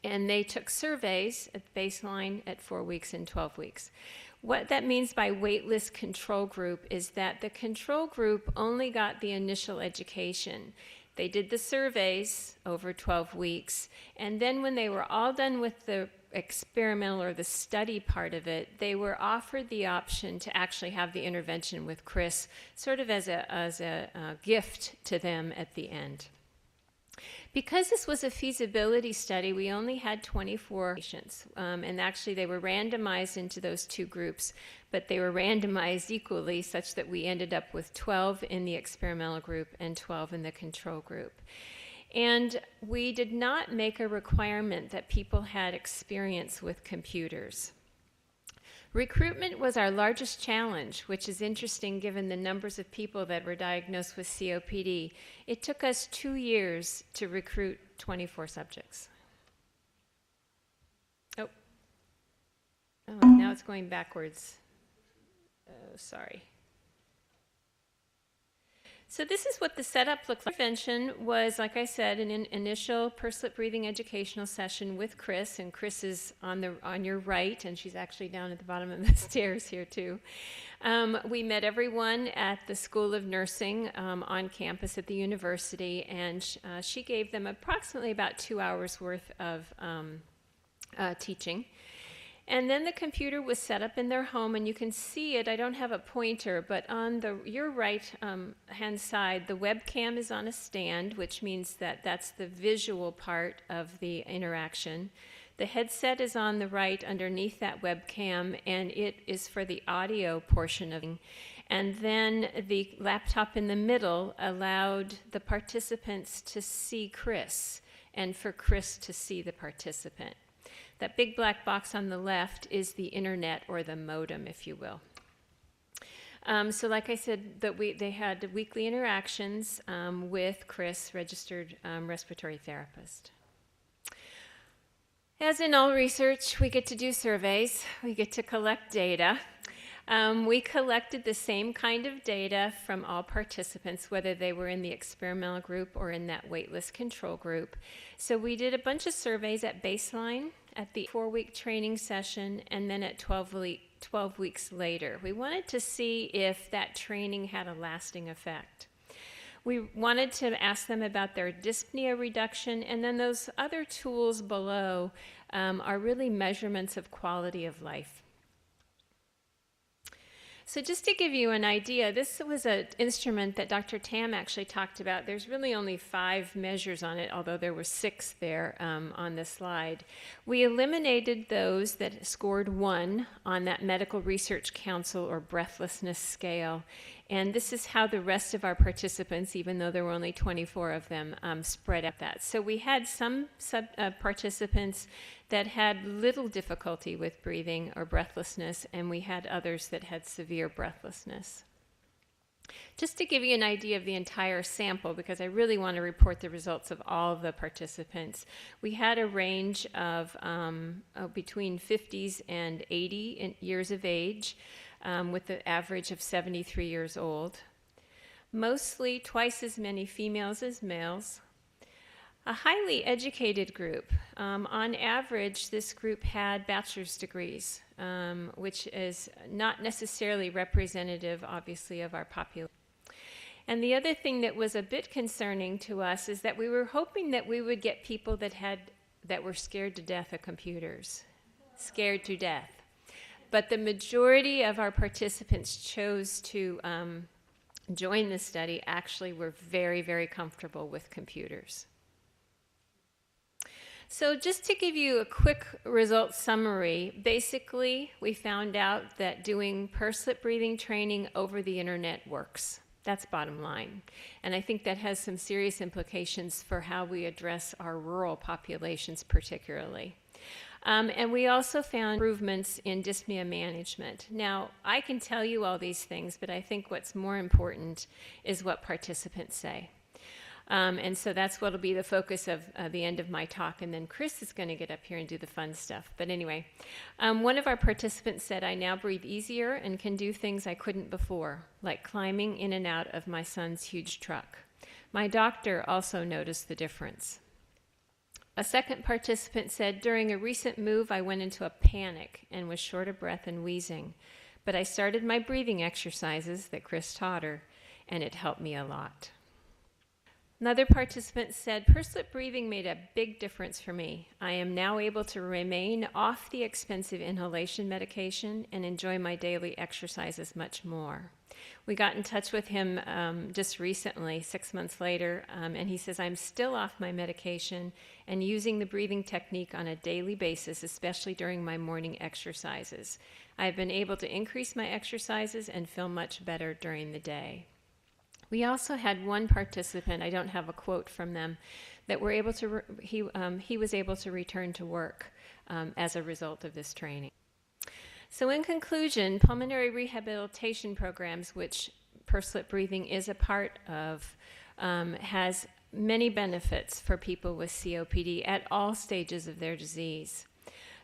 And they took surveys at baseline at 4 weeks and 12 weeks. What that means by waitlist control group is that the control group only got the initial education. They did the surveys over 12 weeks, and then when they were all done with the experimental or the study part of it, they were offered the option to actually have the intervention with Chris, sort of as a gift to them at the end. Because this was a feasibility study, we only had 24 patients, and actually they were randomized into those two groups, but they were randomized equally such that we ended up with 12 in the experimental group and 12 in the control group. And we did not make a requirement that people had experience with computers. Recruitment was our largest challenge, which is interesting given the numbers of people that were diagnosed with COPD. It took us 2 years to recruit 24 subjects. Oh, now it's going backwards. Oh, sorry. So this is what the setup looked like. Intervention was, like I said, an initial pursed-lip breathing educational session with Chris, and Chris is on your right, and she's actually down at the bottom of the stairs here too. We met everyone at the School of Nursing on campus at the university, and she gave them approximately about 2 hours worth of teaching. And then the computer was set up in their home, and you can see it. I don't have a pointer, but on your right hand side, the webcam is on a stand, which means that that's the visual part of the interaction. The headset is on the right underneath that webcam, and it is for the audio portion of it. And then the laptop in the middle allowed the participants to see Chris, and for Chris to see the participant. That big black box on the left is the internet, or the modem, if you will. So like I said, they had weekly interactions with Chris, registered respiratory therapist. As in all research, we get to do surveys. We get to collect data. We collected the same kind of data from all participants, whether they were in the experimental group or in that waitlist control group. So we did a bunch of surveys at baseline, at the 4-week training session, and then at 12 weeks later. We wanted to see if that training had a lasting effect. We wanted to ask them about their dyspnea reduction, and then those other tools below are really measurements of quality of life. So just to give you an idea, this was an instrument that Dr. Tam actually talked about. There's really only 5 measures on it, although there were 6 there on the slide. We eliminated those that scored 1 on that Medical Research Council or breathlessness scale. And this is how the rest of our participants, even though there were only 24 of them, spread out that. So we had some participants that had little difficulty with breathing or breathlessness, and we had others that had severe breathlessness. Just to give you an idea of the entire sample, because I really want to report the results of all of the participants, we had a range of between 50s and 80 years of age, with the average of 73 years old. Mostly twice as many females as males. A highly educated group. On average, this group had bachelor's degrees, which is not necessarily representative, obviously, of our population. And the other thing that was a bit concerning to us is that we were hoping that we would get people that were scared to death of computers. Scared to death. But the majority of our participants chose to join the study actually were very, very comfortable with computers. So just to give you a quick result summary, basically we found out that doing pursed-lip breathing training over the internet works. That's bottom line. And I think that has some serious implications for how we address our rural populations particularly. And we also found improvements in dyspnea management. Now, I can tell you all these things, but I think what's more important is what participants say. And so that's what will be the focus of the end of my talk, and then Chris is going to get up here and do the fun stuff. But anyway, one of our participants said, "I now breathe easier and can do things I couldn't before, like climbing in and out of my son's huge truck. My doctor also noticed the difference." A second participant said, "During a recent move, I went into a panic and was short of breath and wheezing, but I started my breathing exercises that Chris taught her, and it helped me a lot." Another participant said, "Pursed-lip breathing made a big difference for me. I am now able to remain off the expensive inhalation medication and enjoy my daily exercises much more." We got in touch with him just recently, 6 months later, and he says, "I'm still off my medication and using the breathing technique on a daily basis, especially during my morning exercises. I've been able to increase my exercises and feel much better during the day." We also had one participant, I don't have a quote from them, that were able to he was able to return to work as a result of this training. So in conclusion, pulmonary rehabilitation programs, which pursed-lip breathing is a part of, has many benefits for people with COPD at all stages of their disease.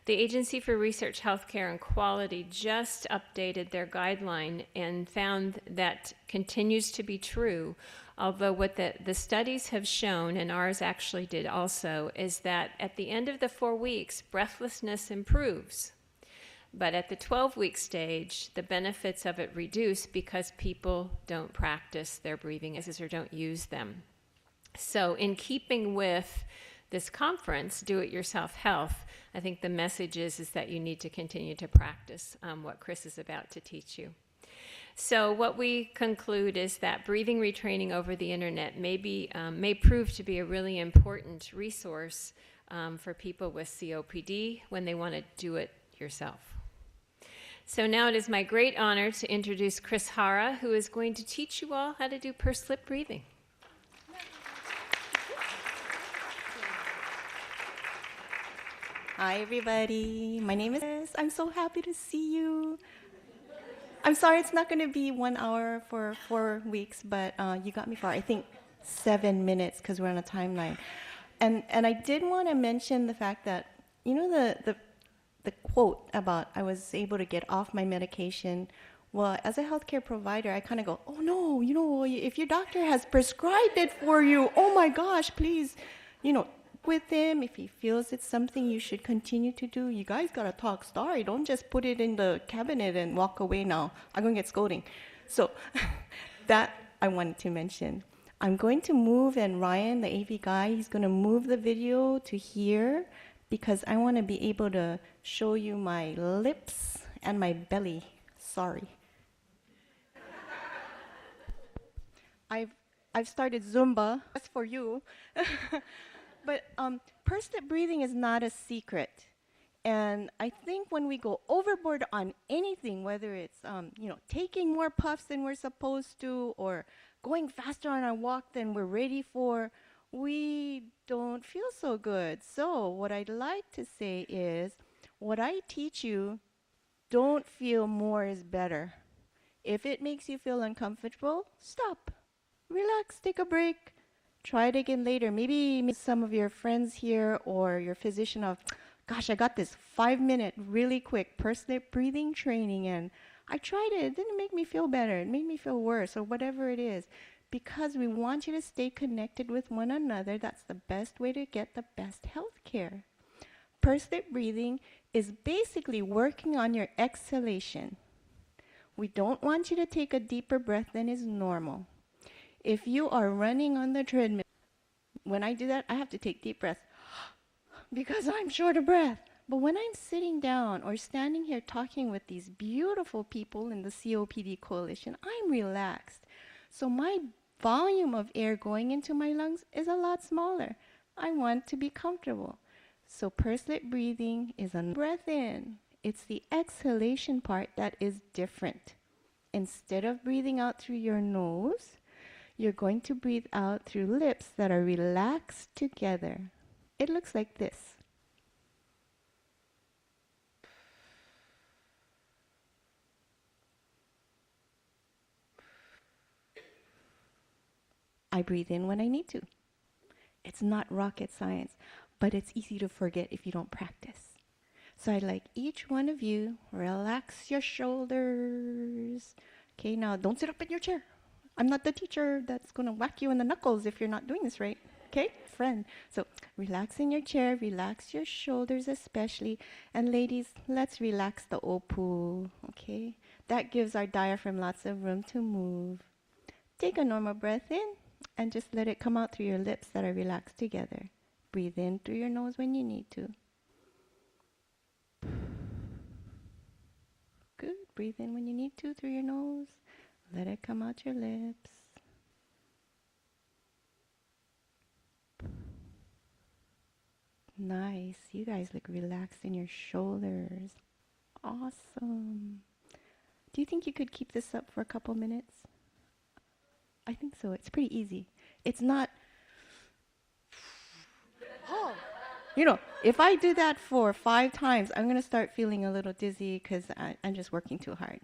The Agency for Research, Healthcare, and Quality just updated their guideline and found that continues to be true, although what the studies have shown, and ours actually did also, is that at the end of the 4 weeks, breathlessness improves. But at the 12-week stage, the benefits of it reduce because people don't practice their breathing exercises or don't use them. So in keeping with this conference, Do-It-Yourself Health, I think the message is that you need to continue to practice what Chris is about to teach you. So what we conclude is that breathing retraining over the internet may prove to be a really important resource for people with COPD when they want to do it yourself. So now it is my great honor to introduce Chris Hara, who is going to teach you all how to do pursed lip breathing. Hi, everybody. My name is. I'm so happy to see you. I'm sorry it's not going to be 1 hour for 4 weeks, but you got me for, I think, 7 minutes because we're on a timeline. And I did want to mention the fact that, you know, the quote about I was able to get off my medication. Well, as a healthcare provider, I kind of go, oh, no, you know, if your doctor has prescribed it for you, oh, my gosh, please, you know, with him. If he feels it's something you should continue to do, you guys got to talk story. Don't just put it in the cabinet and walk away now. I'm going to get scolding. So that I wanted to mention. I'm going to move, and Ryan, the AV guy, he's going to move the video to here because I want to be able to show you my lips and my belly. Sorry. I've started Zumba. That's for you. But pursed lip breathing is not a secret. And I think when we go overboard on anything, whether it's you know, taking more puffs than we're supposed to, or going faster on our walk than we're ready for, we don't feel so good. So what I'd like to say is, what I teach you, don't feel more is better. If it makes you feel uncomfortable, stop. Relax, take a break. Try it again later. Maybe some of your friends here or your physician of, gosh, I got this 5-minute, really quick pursed lip breathing training, and I tried it. It didn't make me feel better. It made me feel worse, or whatever it is. Because we want you to stay connected with one another, that's the best way to get the best health care. Pursed lip breathing is basically working on your exhalation. We don't want you to take a deeper breath than is normal. If you are running on the treadmill, when I do that, I have to take deep breaths because I'm short of breath. But when I'm sitting down or standing here talking with these beautiful people in the COPD Coalition, I'm relaxed. So my volume of air going into my lungs is a lot smaller. I want to be comfortable. So pursed lip breathing is a breath in. It's the exhalation part that is different. Instead of breathing out through your nose, you're going to breathe out through lips that are relaxed together. It looks like this. I breathe in when I need to. It's not rocket science, but it's easy to forget if you don't practice. So I'd like each one of you, relax your shoulders. Okay, now don't sit up in your chair. I'm not the teacher that's going to whack you in the knuckles if you're not doing this right. Okay, friend. So relax in your chair, relax your shoulders especially. And ladies, let's relax the opu, okay? That gives our diaphragm lots of room to move. Take a normal breath in and just let it come out through your lips that are relaxed together. Breathe in through your nose when you need to. Good. Breathe in when you need to through your nose. Let it come out your lips. Nice. You guys look relaxed in your shoulders. Awesome. Do you think you could keep this up for a couple minutes? I think so. It's pretty easy. It's not Oh, if I do that for 5 times, I'm going to start feeling a little dizzy because I'm just working too hard.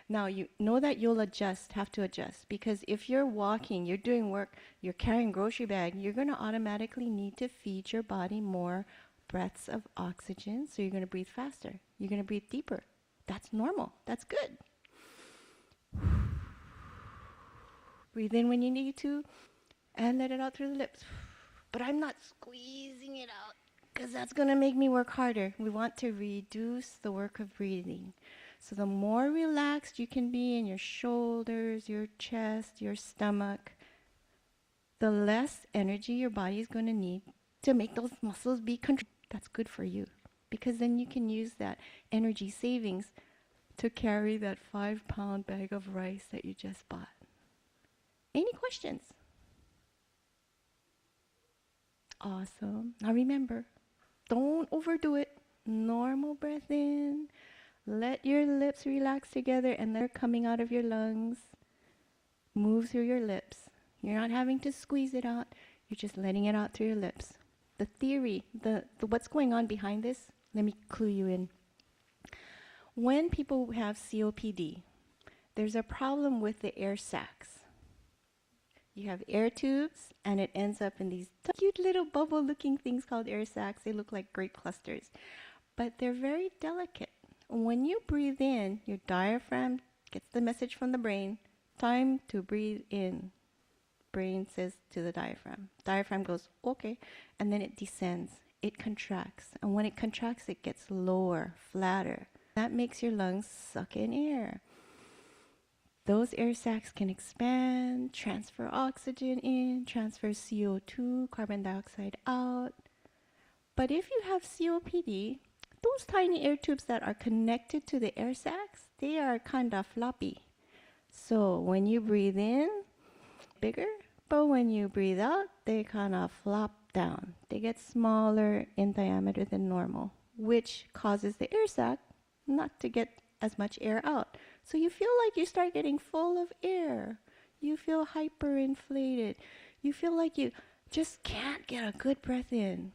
Now, you know that you'll have to adjust, because if you're walking, you're doing work, you're carrying grocery bag, you're going to automatically need to feed your body more breaths of oxygen, so you're going to breathe faster. You're going to breathe deeper. That's normal. That's good. Breathe in when you need to, and let it out through the lips. But I'm not squeezing it out, because that's going to make me work harder. We want to reduce the work of breathing. So the more relaxed you can be in your shoulders, your chest, your stomach, the less energy your body is going to need to make those muscles be contracted. That's good for you, because then you can use that energy savings to carry that 5-pound bag of rice that you just bought. Any questions? Awesome. Now remember, don't overdo it. Normal breath in. Let your lips relax together, and they're coming out of your lungs. Move through your lips. You're not having to squeeze it out. You're just letting it out through your lips. The theory, the what's going on behind this, let me clue you in. When people have COPD, there's a problem with the air sacs. You have air tubes, and it ends up in these cute little bubble-looking things called air sacs. They look like grape clusters, but they're very delicate. When you breathe in, your diaphragm gets the message from the brain, time to breathe in. Brain says to the diaphragm. Diaphragm goes, okay, and then it descends. It contracts, and when it contracts, it gets lower, flatter. That makes your lungs suck in air. Those air sacs can expand, transfer oxygen in, transfer CO2, carbon dioxide out. But if you have COPD, those tiny air tubes that are connected to the air sacs, they are kind of floppy. So when you breathe in, bigger, but when you breathe out, they kind of flop down. They get smaller in diameter than normal, which causes the air sac not to get as much air out. So you feel like you start getting full of air. You feel hyperinflated. You feel like you just can't get a good breath in.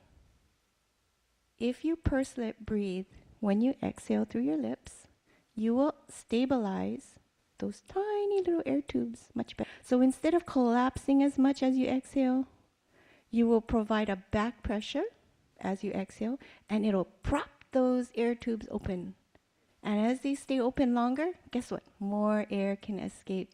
If you purse lip breathe when you exhale through your lips, you will stabilize those tiny little air tubes much better. So instead of collapsing as much as you exhale, you will provide a back pressure as you exhale, and it'll prop those air tubes open. And as they stay open longer, guess what? More air can escape.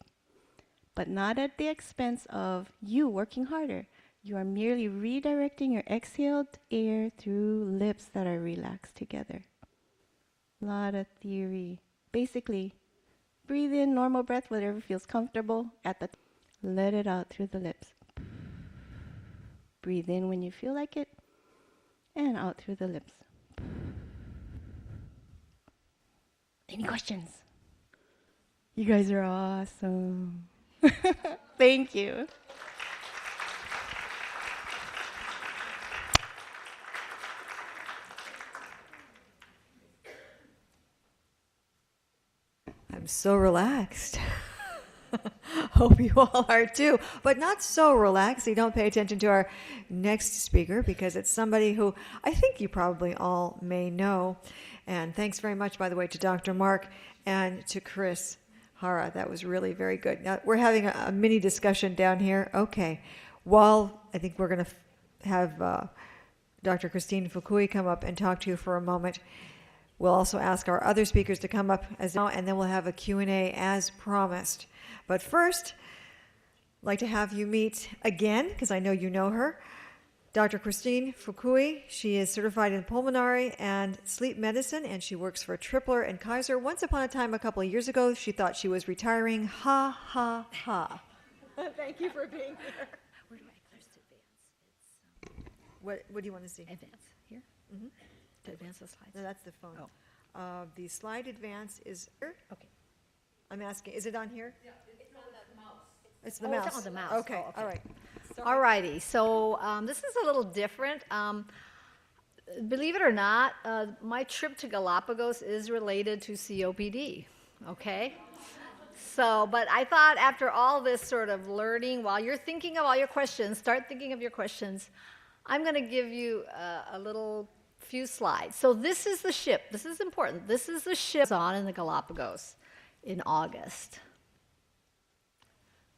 But not at the expense of you working harder. You are merely redirecting your exhaled air through lips that are relaxed together. A lot of theory. Basically, breathe in normal breath, whatever feels comfortable at the let it out through the lips. Breathe in when you feel like it, and out through the lips. Any questions? You guys are awesome. Thank you. I'm so relaxed. Hope you all are too, but not so relaxed so you don't pay attention to our next speaker, because it's somebody who I think you probably all may know. And thanks very much, by the way, to Dr. Mark and to Chris Hara. That was really very good. Now, we're having a mini discussion down here. Okay. While I think we're going to have Dr. Christine Fukui come up and talk to you for a moment. We'll also ask our other speakers to come up as now, and then we'll have a Q&A as promised. But first, I'd like to have you meet again, because I know you know her, Dr. Christine Fukui. She is certified in pulmonary and sleep medicine, and she works for Tripler and Kaiser. Once upon a time, a couple of years ago, she thought she was retiring. Ha, ha, ha. Thank you for being here. Where do I press to advance? What do you want to see? Advance here? Mm-hmm. To advance the slides. No, that's the phone. Oh. The slide advance is here. Okay. I'm asking, is it on here? Yeah, it's on the mouse. It's the Oh, mouse. it's on the mouse. Okay, Oh, okay. all right. All righty. So this is a little different. Believe it or not, my trip to Galapagos is related to COPD. Okay. So, but I thought after all this sort of learning, while you're thinking of all your questions, start thinking of your questions. I'm going to give you a little few slides. So this is the ship. This is important. This is the ship on in the Galapagos in August.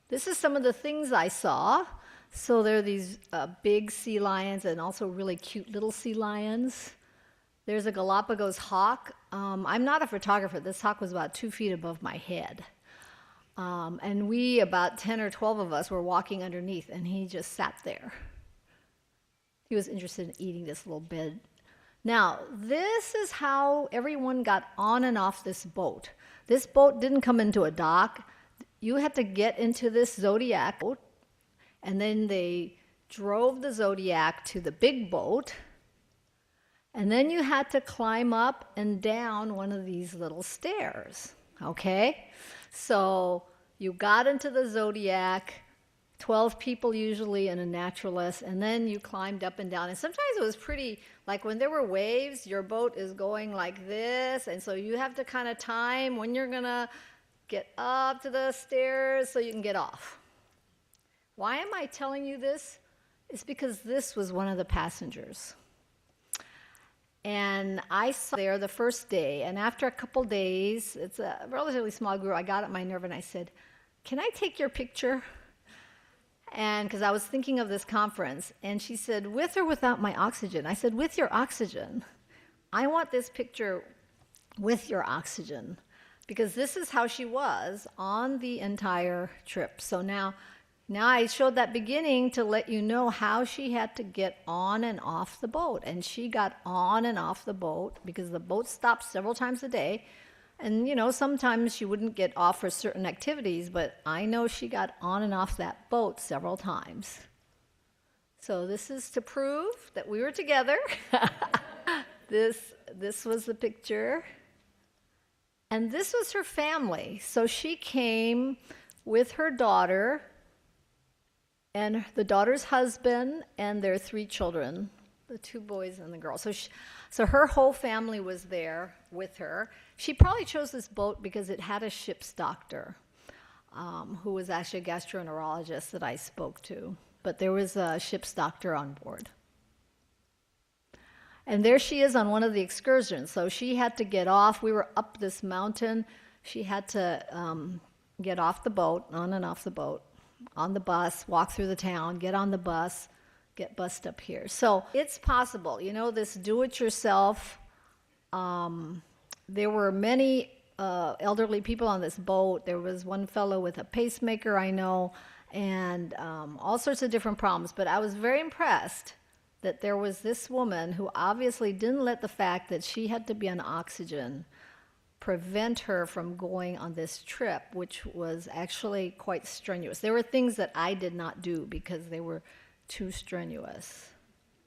This is some of the things I saw. So there are these big sea lions and also really cute little sea lions. There's a Galapagos hawk. I'm not a photographer. This hawk was about 2 feet above my head. And we, about 10 or 12 of us, were walking underneath, and he just sat there. He was interested in eating this little bed. Now, this is how everyone got on and off this boat. This boat didn't come into a dock. You had to get into this Zodiac boat, and then they drove the Zodiac to the big boat, and then you had to climb up and down one of these little stairs, okay? So you got into the Zodiac, 12 people usually and a naturalist, and then you climbed up and down. And sometimes it was pretty, like when there were waves, your boat is going like this, and so you have to kind of time when you're gonna get up to the stairs so you can get off. Why am I telling you this? It's because this was one of the passengers. And I saw there the first day, and after a couple days, it's a relatively small group, I got up my nerve and I said, "Can I take your picture?" And because I was thinking of this conference, and she said, "With or without my oxygen?" I said, "With your oxygen. I want this picture with your oxygen," because this is how she was on the entire trip. So now I showed that beginning to let you know how she had to get on and off the boat. And she got on and off the boat because the boat stopped several times a day. And, you know, sometimes she wouldn't get off for certain activities, but I know she got on and off that boat several times. So this is to prove that we were together. This was the picture. And this was her family. So she came with her daughter and the daughter's husband and their 3 children, the 2 boys and the girl. So her whole family was there with her. She probably chose this boat because it had a ship's doctor, who was actually a gastroenterologist that I spoke to. But there was a ship's doctor on board. And there she is on one of the excursions. So she had to get off. We were up this mountain. She had to get off the boat, on and off the boat, on the bus, walk through the town, get on the bus, get bussed up here. So it's possible. You know, this do-it-yourself, there were many elderly people on this boat. There was one fellow with a pacemaker, I know, and all sorts of different problems. But I was very impressed that there was this woman who obviously didn't let the fact that she had to be on oxygen prevent her from going on this trip, which was actually quite strenuous. There were things that I did not do because they were too strenuous,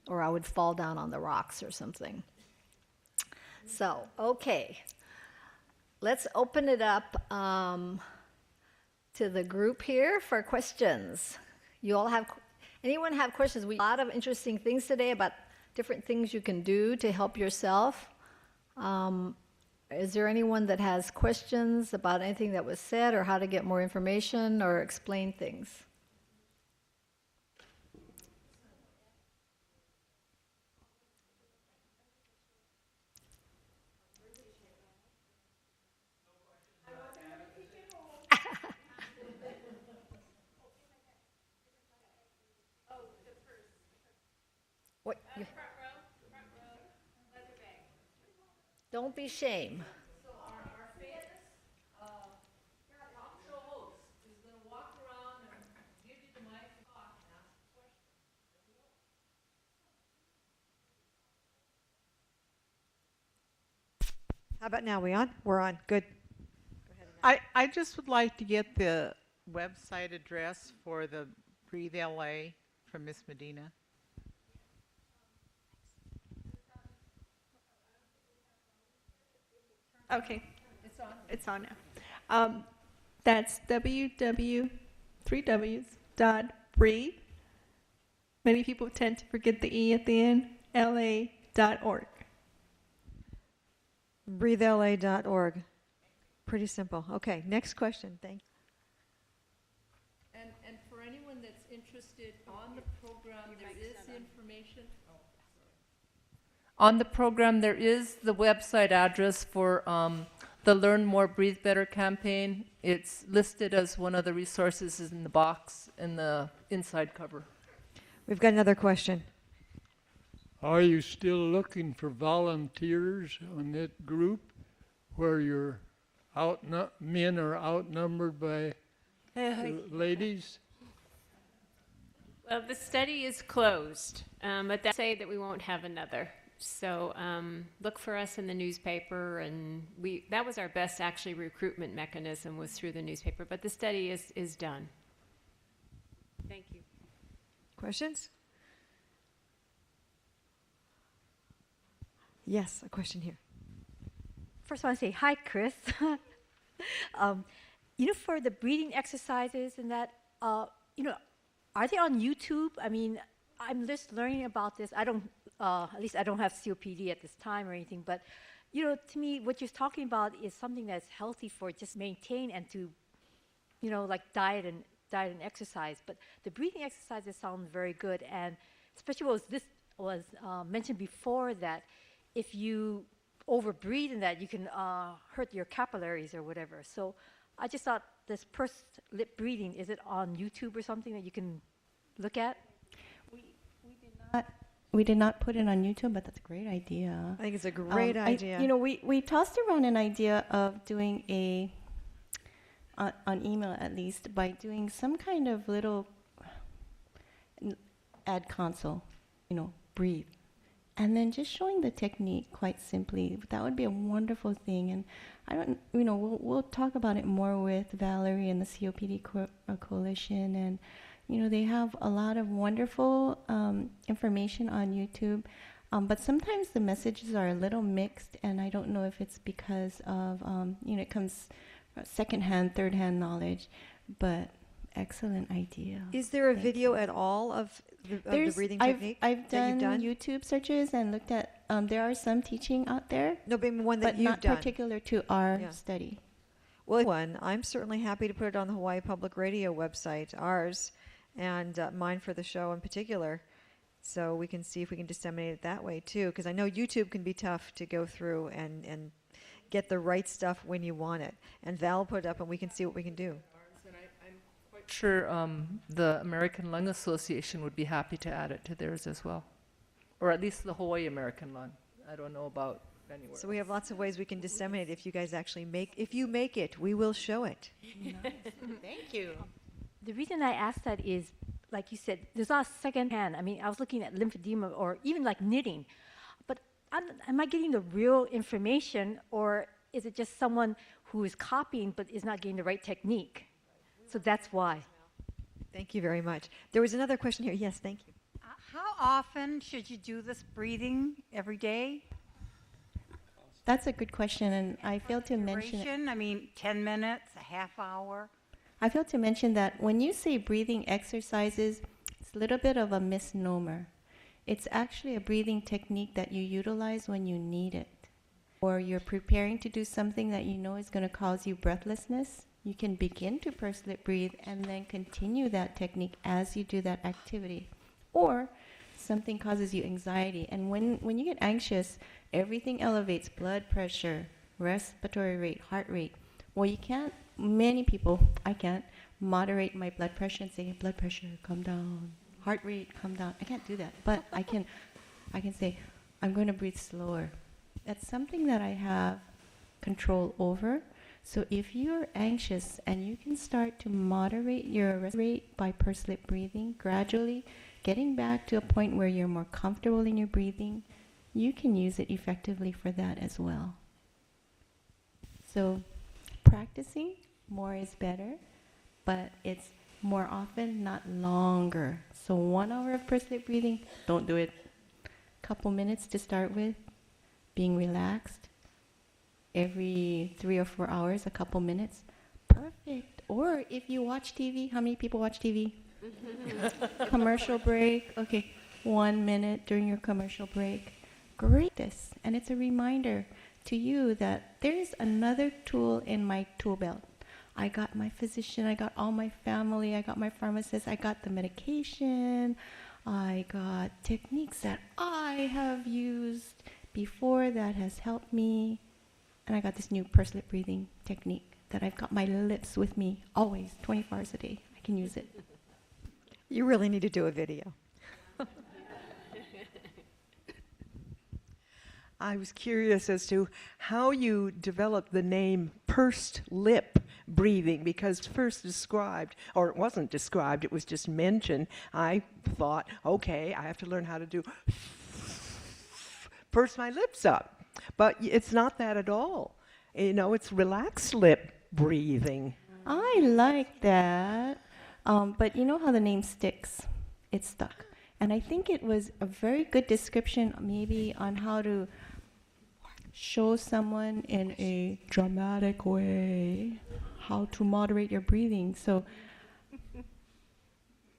or I would fall down on the rocks or something. So, okay, let's open it up to the group here for questions. You all have, anyone have questions? We have a lot of interesting things today about different things you can do to help yourself. Is there anyone that has questions about anything that was said or how to get more information or explain things? What? Don't be shame. So our famous talk show host is going to walk around and give you the mic and talk and ask a question. How about now? We on? We're on. Good. I just would like to get the website address for the Breathe LA from Miss Medina. Okay, it's on now. That's www.breathe. Many people tend to forget the E at the end, LA.org. BreatheLA.org. Pretty simple. Okay, next question. Thank you. And for anyone that's interested, on the program, there is the information. On the program, there is the website address for the Learn More, Breathe Better campaign. It's listed as one of the resources in the box in the inside cover. We've got another question. Are you still looking for volunteers on that group where men are outnumbered by ladies? Well, the study is closed, but that say that we won't have another. So look for us in the newspaper, and that was our best actually recruitment mechanism, was through the newspaper. But the study is done. Thank you. Questions? Yes, a question here. First, I want to say hi, Chris. For the breathing exercises and that, are they on YouTube? I mean, I'm just learning about this. I don't, at least I don't have COPD at this time or anything, but, to me, what you're talking about is something that's healthy for just maintain and to, like diet and exercise. But the breathing exercises sound very good, and especially this was mentioned before, that if you overbreathe in that, you can hurt your capillaries or whatever. So I just thought this pursed lip breathing, is it on YouTube or something that you can look at? We did not put it on YouTube, but that's a great idea. I think it's a great idea. We tossed around an idea of doing on email at least, by doing some kind of little ad console, breathe. And then just showing the technique quite simply. That would be a wonderful thing. And I don't, we'll talk about it more with Valerie and the COPD Coalition. And, they have a lot of wonderful information on YouTube. But sometimes the messages are a little mixed, and I don't know if it's because of, it comes secondhand, third-hand knowledge. But excellent idea. Is there a video at all of the breathing technique? I've done YouTube searches and looked at, there are some teaching out there. No, but one that but you've not done. particular to our study. Well, I'm certainly happy to put it on the Hawaii Public Radio website, ours, and mine for the show in particular. So we can see if we can disseminate it that way too, because I know YouTube can be tough to go through and get the right stuff when you want it. And Val put it up, and we can see what we can do. Sure, the American Lung Association would be happy to add it to theirs as well, or at least the Hawaii American Lung. I don't know about anywhere. So we have lots of ways we can disseminate. If you guys actually if you make it, we will show it. Thank you. The reason I asked that is, like you said, there's not secondhand. I mean, I was looking at lymphedema or even like knitting, but am I getting the real information, or is it just someone who is copying but is not getting the right technique? So that's why. Thank you very much. There was another question here. Yes, thank you. How often should you do this breathing? Every day? That's a good question, and I failed to mention it. I mean, 10 minutes, a half hour? I failed to mention that when you say breathing exercises, it's a little bit of a misnomer. It's actually a breathing technique that you utilize when you need it, or you're preparing to do something that you know is going to cause you breathlessness. You can begin to purse lip breathe and then continue that technique as you do that activity. Or something causes you anxiety, and when you get anxious, everything elevates: blood pressure, respiratory rate, heart rate. Well, you can't, many people, I can't moderate my blood pressure and say, blood pressure, come down, heart rate, come down. I can't do that, but I can say, I'm going to breathe slower. That's something that I have control over. So if you're anxious and you can start to moderate your rate by purse lip breathing, gradually getting back to a point where you're more comfortable in your breathing, you can use it effectively for that as well. So practicing more is better, but it's more often, not longer. So 1 hour of purse lip breathing, don't do it. Couple minutes to start with, being relaxed. Every 3 or 4 hours, a couple minutes. Perfect. Or if you watch TV, how many people watch TV? Commercial break. Okay, 1 minute during your commercial break. Great. And it's a reminder to you that there is another tool in my tool belt. I got my physician, I got all my family, I got my pharmacist, I got the medication, I got techniques that I have used before that has helped me, and I got this new pursed lip breathing technique that I've got my lips with me always, 24 hours a day. I can use it. You really need to do a video. I was curious as to how you developed the name pursed lip breathing, because first described, or it wasn't described, it was just mentioned. I thought, okay, I have to learn how to do purse my lips up. But it's not that at all. You know, it's relaxed lip breathing. I like that. But you know how the name sticks? It stuck. And I think it was a very good description maybe on how to show someone in a dramatic way how to moderate your breathing. So,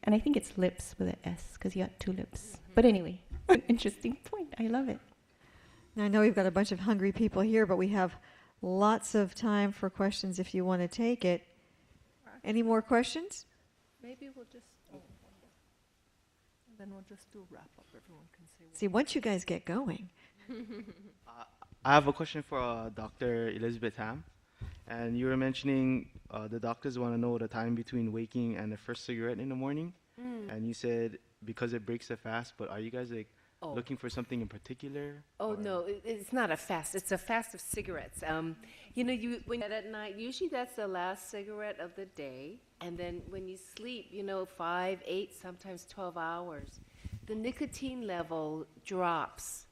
and I think it's lips with an S because you got two lips. But anyway, an interesting point. I love it. Now, I know we've got a bunch of hungry people here, but we have lots of time for questions if you want to take it. Any more questions? Maybe we'll just, then we'll just do a wrap up. Everyone can say. See, once you guys get going. I have a question for Dr. Elizabeth Ham. And you were mentioning the doctors want to know the time between waking and the first cigarette in the morning. And you said because it breaks the fast, but are you guys like looking for something in particular? Oh, no, it's not a fast. It's a fast of cigarettes. You know, when you're at night, usually that's the last cigarette of the day. And then when you sleep, you know, 5, 8, sometimes 12 hours, the nicotine level drops.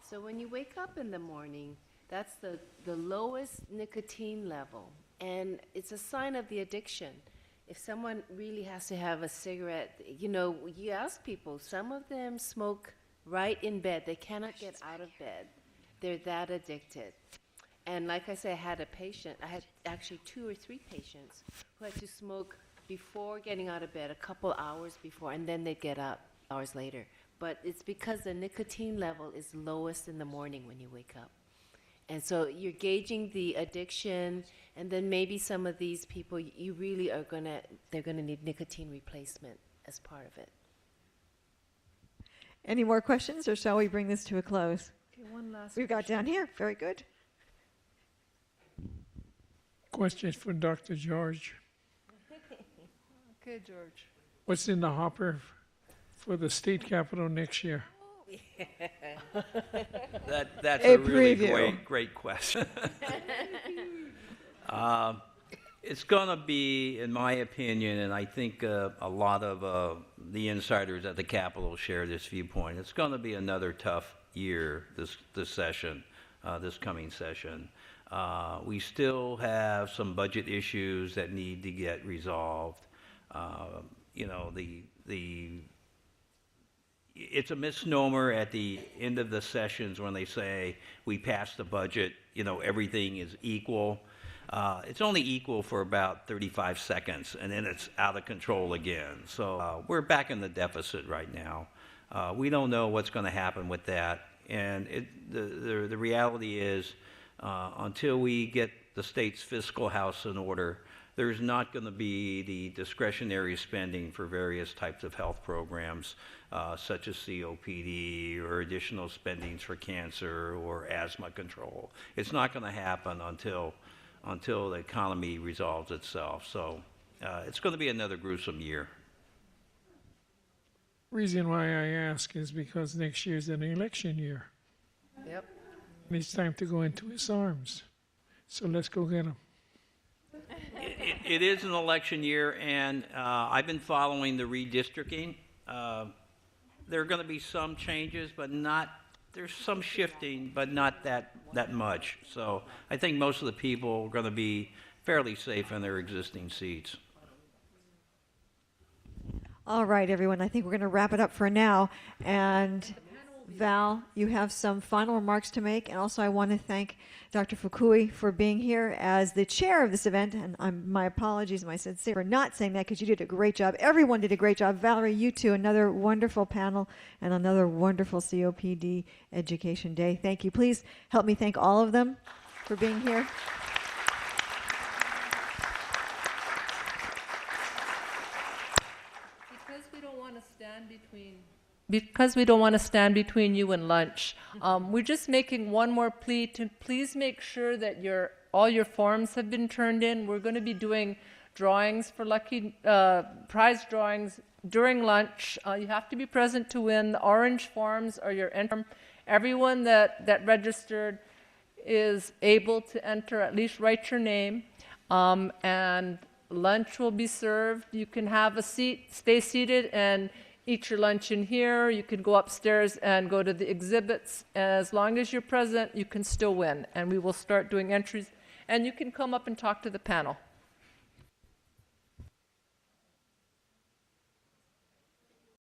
So when you wake up in the morning, that's the lowest nicotine level. And it's a sign of the addiction. If someone really has to have a cigarette, you know, you ask people, some of them smoke right in bed. They cannot get out of bed. They're that addicted. And like I said, I had actually 2 or 3 patients who had to smoke before getting out of bed, a couple hours before, and then they'd get up hours later. But it's because the nicotine level is lowest in the morning when you wake up. And so you're gauging the addiction, and then maybe some of these people, you really are they're gonna need nicotine replacement as part of it. Any more questions, or shall we bring this to a close? Okay, one last We've got down here. Very good. Question for Dr. George. Okay, George. What's in the hopper for the state capitol next year? That's A a really preview. great question. It's going to be, in my opinion, and I think a lot of the insiders at the Capitol share this viewpoint, it's going to be another tough year this session, this coming session. We still have some budget issues that need to get resolved. You know, it's a misnomer at the end of the sessions when they say we passed the budget, you know, everything is equal. It's only equal for about 35 seconds, and then it's out of control again. So we're back in the deficit right now. We don't know what's going to happen with that. And the reality is, until we get the state's fiscal house in order, there's not going to be the discretionary spending for various types of health programs, such as COPD or additional spendings for cancer or asthma control. It's not going to happen until the economy resolves itself. So it's going to be another gruesome year. Reason why I ask is because next year's an election year. Yep. And it's time to go into his arms. So let's go get him. It is an election year, and I've been following the redistricting. There are going to be some changes, but there's some shifting, but not that much. So I think most of the people are going to be fairly safe in their existing seats. All right, everyone. I think we're going to wrap it up for now. And Val, you have some final remarks to make. And also I want to thank Dr. Fukui for being here as the chair of this event. And my apologies, my sincere, for not saying that, because you did a great job. Everyone did a great job. Valerie, you too. Another wonderful panel and another wonderful COPD Education Day. Thank you. Please help me thank all of them for being here. because we don't want to stand between you and lunch, we're just making one more plea to please make sure that all your forms have been turned in. We're going to be doing drawings for lucky prize drawings during lunch. You have to be present to win. The orange forms are your entry. Everyone that registered is able to enter, at least write your name, and lunch will be served. You can have a seat, stay seated, and eat your lunch in here. You can go upstairs and go to the exhibits. As long as you're present, you can still win, and we will start doing entries. And you can come up and talk to the panel.